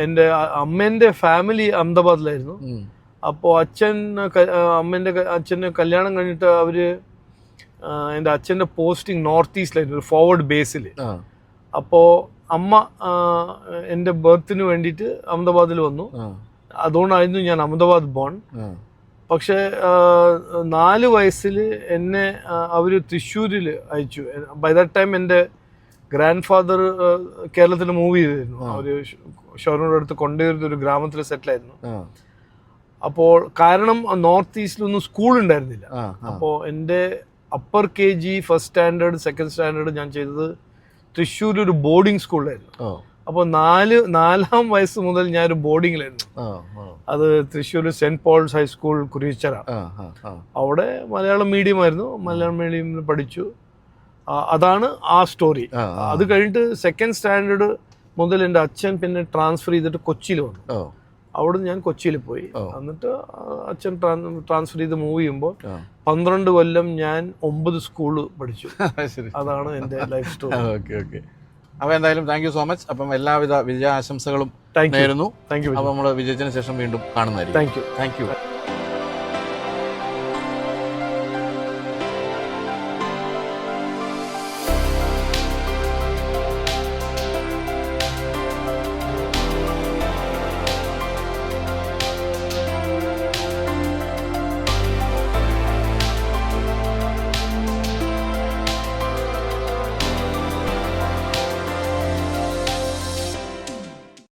എൻ്റെ അമ്മേൻ്റെ ഫാമിലി അഹമ്മദാബാദിലായിരുന്നു. അപ്പോൾ അച്ഛൻ്റെ കല്യാണം കഴിഞ്ഞിട്ട് അവര് എൻ്റെ അച്ഛൻ്റെ പോസ്റ്റിംഗ് നോർത്ത് ഈസ്റ്റിലായിരുന്നു, ഒരു ഫോർവേഡ് ബേസിൽ. അപ്പോൾ അമ്മ എൻ്റെ ബർത്തിന് വേണ്ടിയിട്ട് അഹമ്മദാബാദിൽ വന്നു. അതുകൊണ്ടായിരുന്നു ഞാൻ അഹമ്മദാബാദ് ബോൺ. പക്ഷെ 4 വയസ്സിൽ എന്നെ അവർ തൃശ്ശൂരിൽ അയച്ചു. ബൈ ദാറ്റ് ടൈം എൻ്റെ ഗ്രാൻഡ് ഫാദർ കേരളത്തിൽ മൂവ് ചെയ്തിരുന്നു. അവർ ഷൊർണൂർ അടുത്ത് കൊണ്ടുവരുന്ന ഒരു ഗ്രാമത്തിൽ സെറ്റിലായിരുന്നു. അപ്പോൾ കാരണം നോർത്ത് ഈസ്റ്റിലൊന്നും സ്കൂൾ ഉണ്ടായിരുന്നില്ല. അപ്പോൾ എൻ്റെ upper KG, first standard, second standard ഞാൻ ചെയ്തത് തൃശ്ശൂർ ഒരു ബോർഡിംഗ് സ്കൂളിലായിരുന്നു. അപ്പോൾ 4-ാം വയസ്സ് മുതൽ ഞാനൊരു ബോർഡിങ്ങിലായിരുന്നു. അത് തൃശ്ശൂർ സെന്റ് പോൾസ് ഹൈസ്കൂൾ കുരിച്ചറ. അവിടെ മലയാളം മീഡിയം ആയിരുന്നു, മലയാളം മീഡിയത്തിൽ പഠിച്ചു. അതാണ് ആ സ്റ്റോറി. അത് കഴിഞ്ഞിട്ട് സെക്കൻഡ് സ്റ്റാൻഡേർഡ് മുതൽ എൻ്റെ അച്ഛൻ പിന്നെ ട്രാൻസ്ഫർ ചെയ്തിട്ട് കൊച്ചിയിൽ വന്നു. അവിടെ ഞാൻ കൊച്ചിയിൽ പോയി. എന്നിട്ട് അച്ഛൻ ട്രാൻസ്ഫർ ചെയ്ത് മൂവ് ചെയ്യുമ്പോൾ 12 കൊല്ലം ഞാൻ 9 സ്കൂള് പഠിച്ചു. അതാണ് എൻ്റെ ലൈഫ് സ്റ്റോറി. ഓക്കെ. അപ്പോൾ എന്തായാലും താങ്ക് യു സോ മച്ച്. അപ്പം എല്ലാവിധ വിജയാശംസകളും നേരുന്നു. Thank you. അപ്പോൾ നമ്മൾ വിജയിച്ചതിന് ശേഷം വീണ്ടും കാണുന്നതായിരിക്കും. Thank you.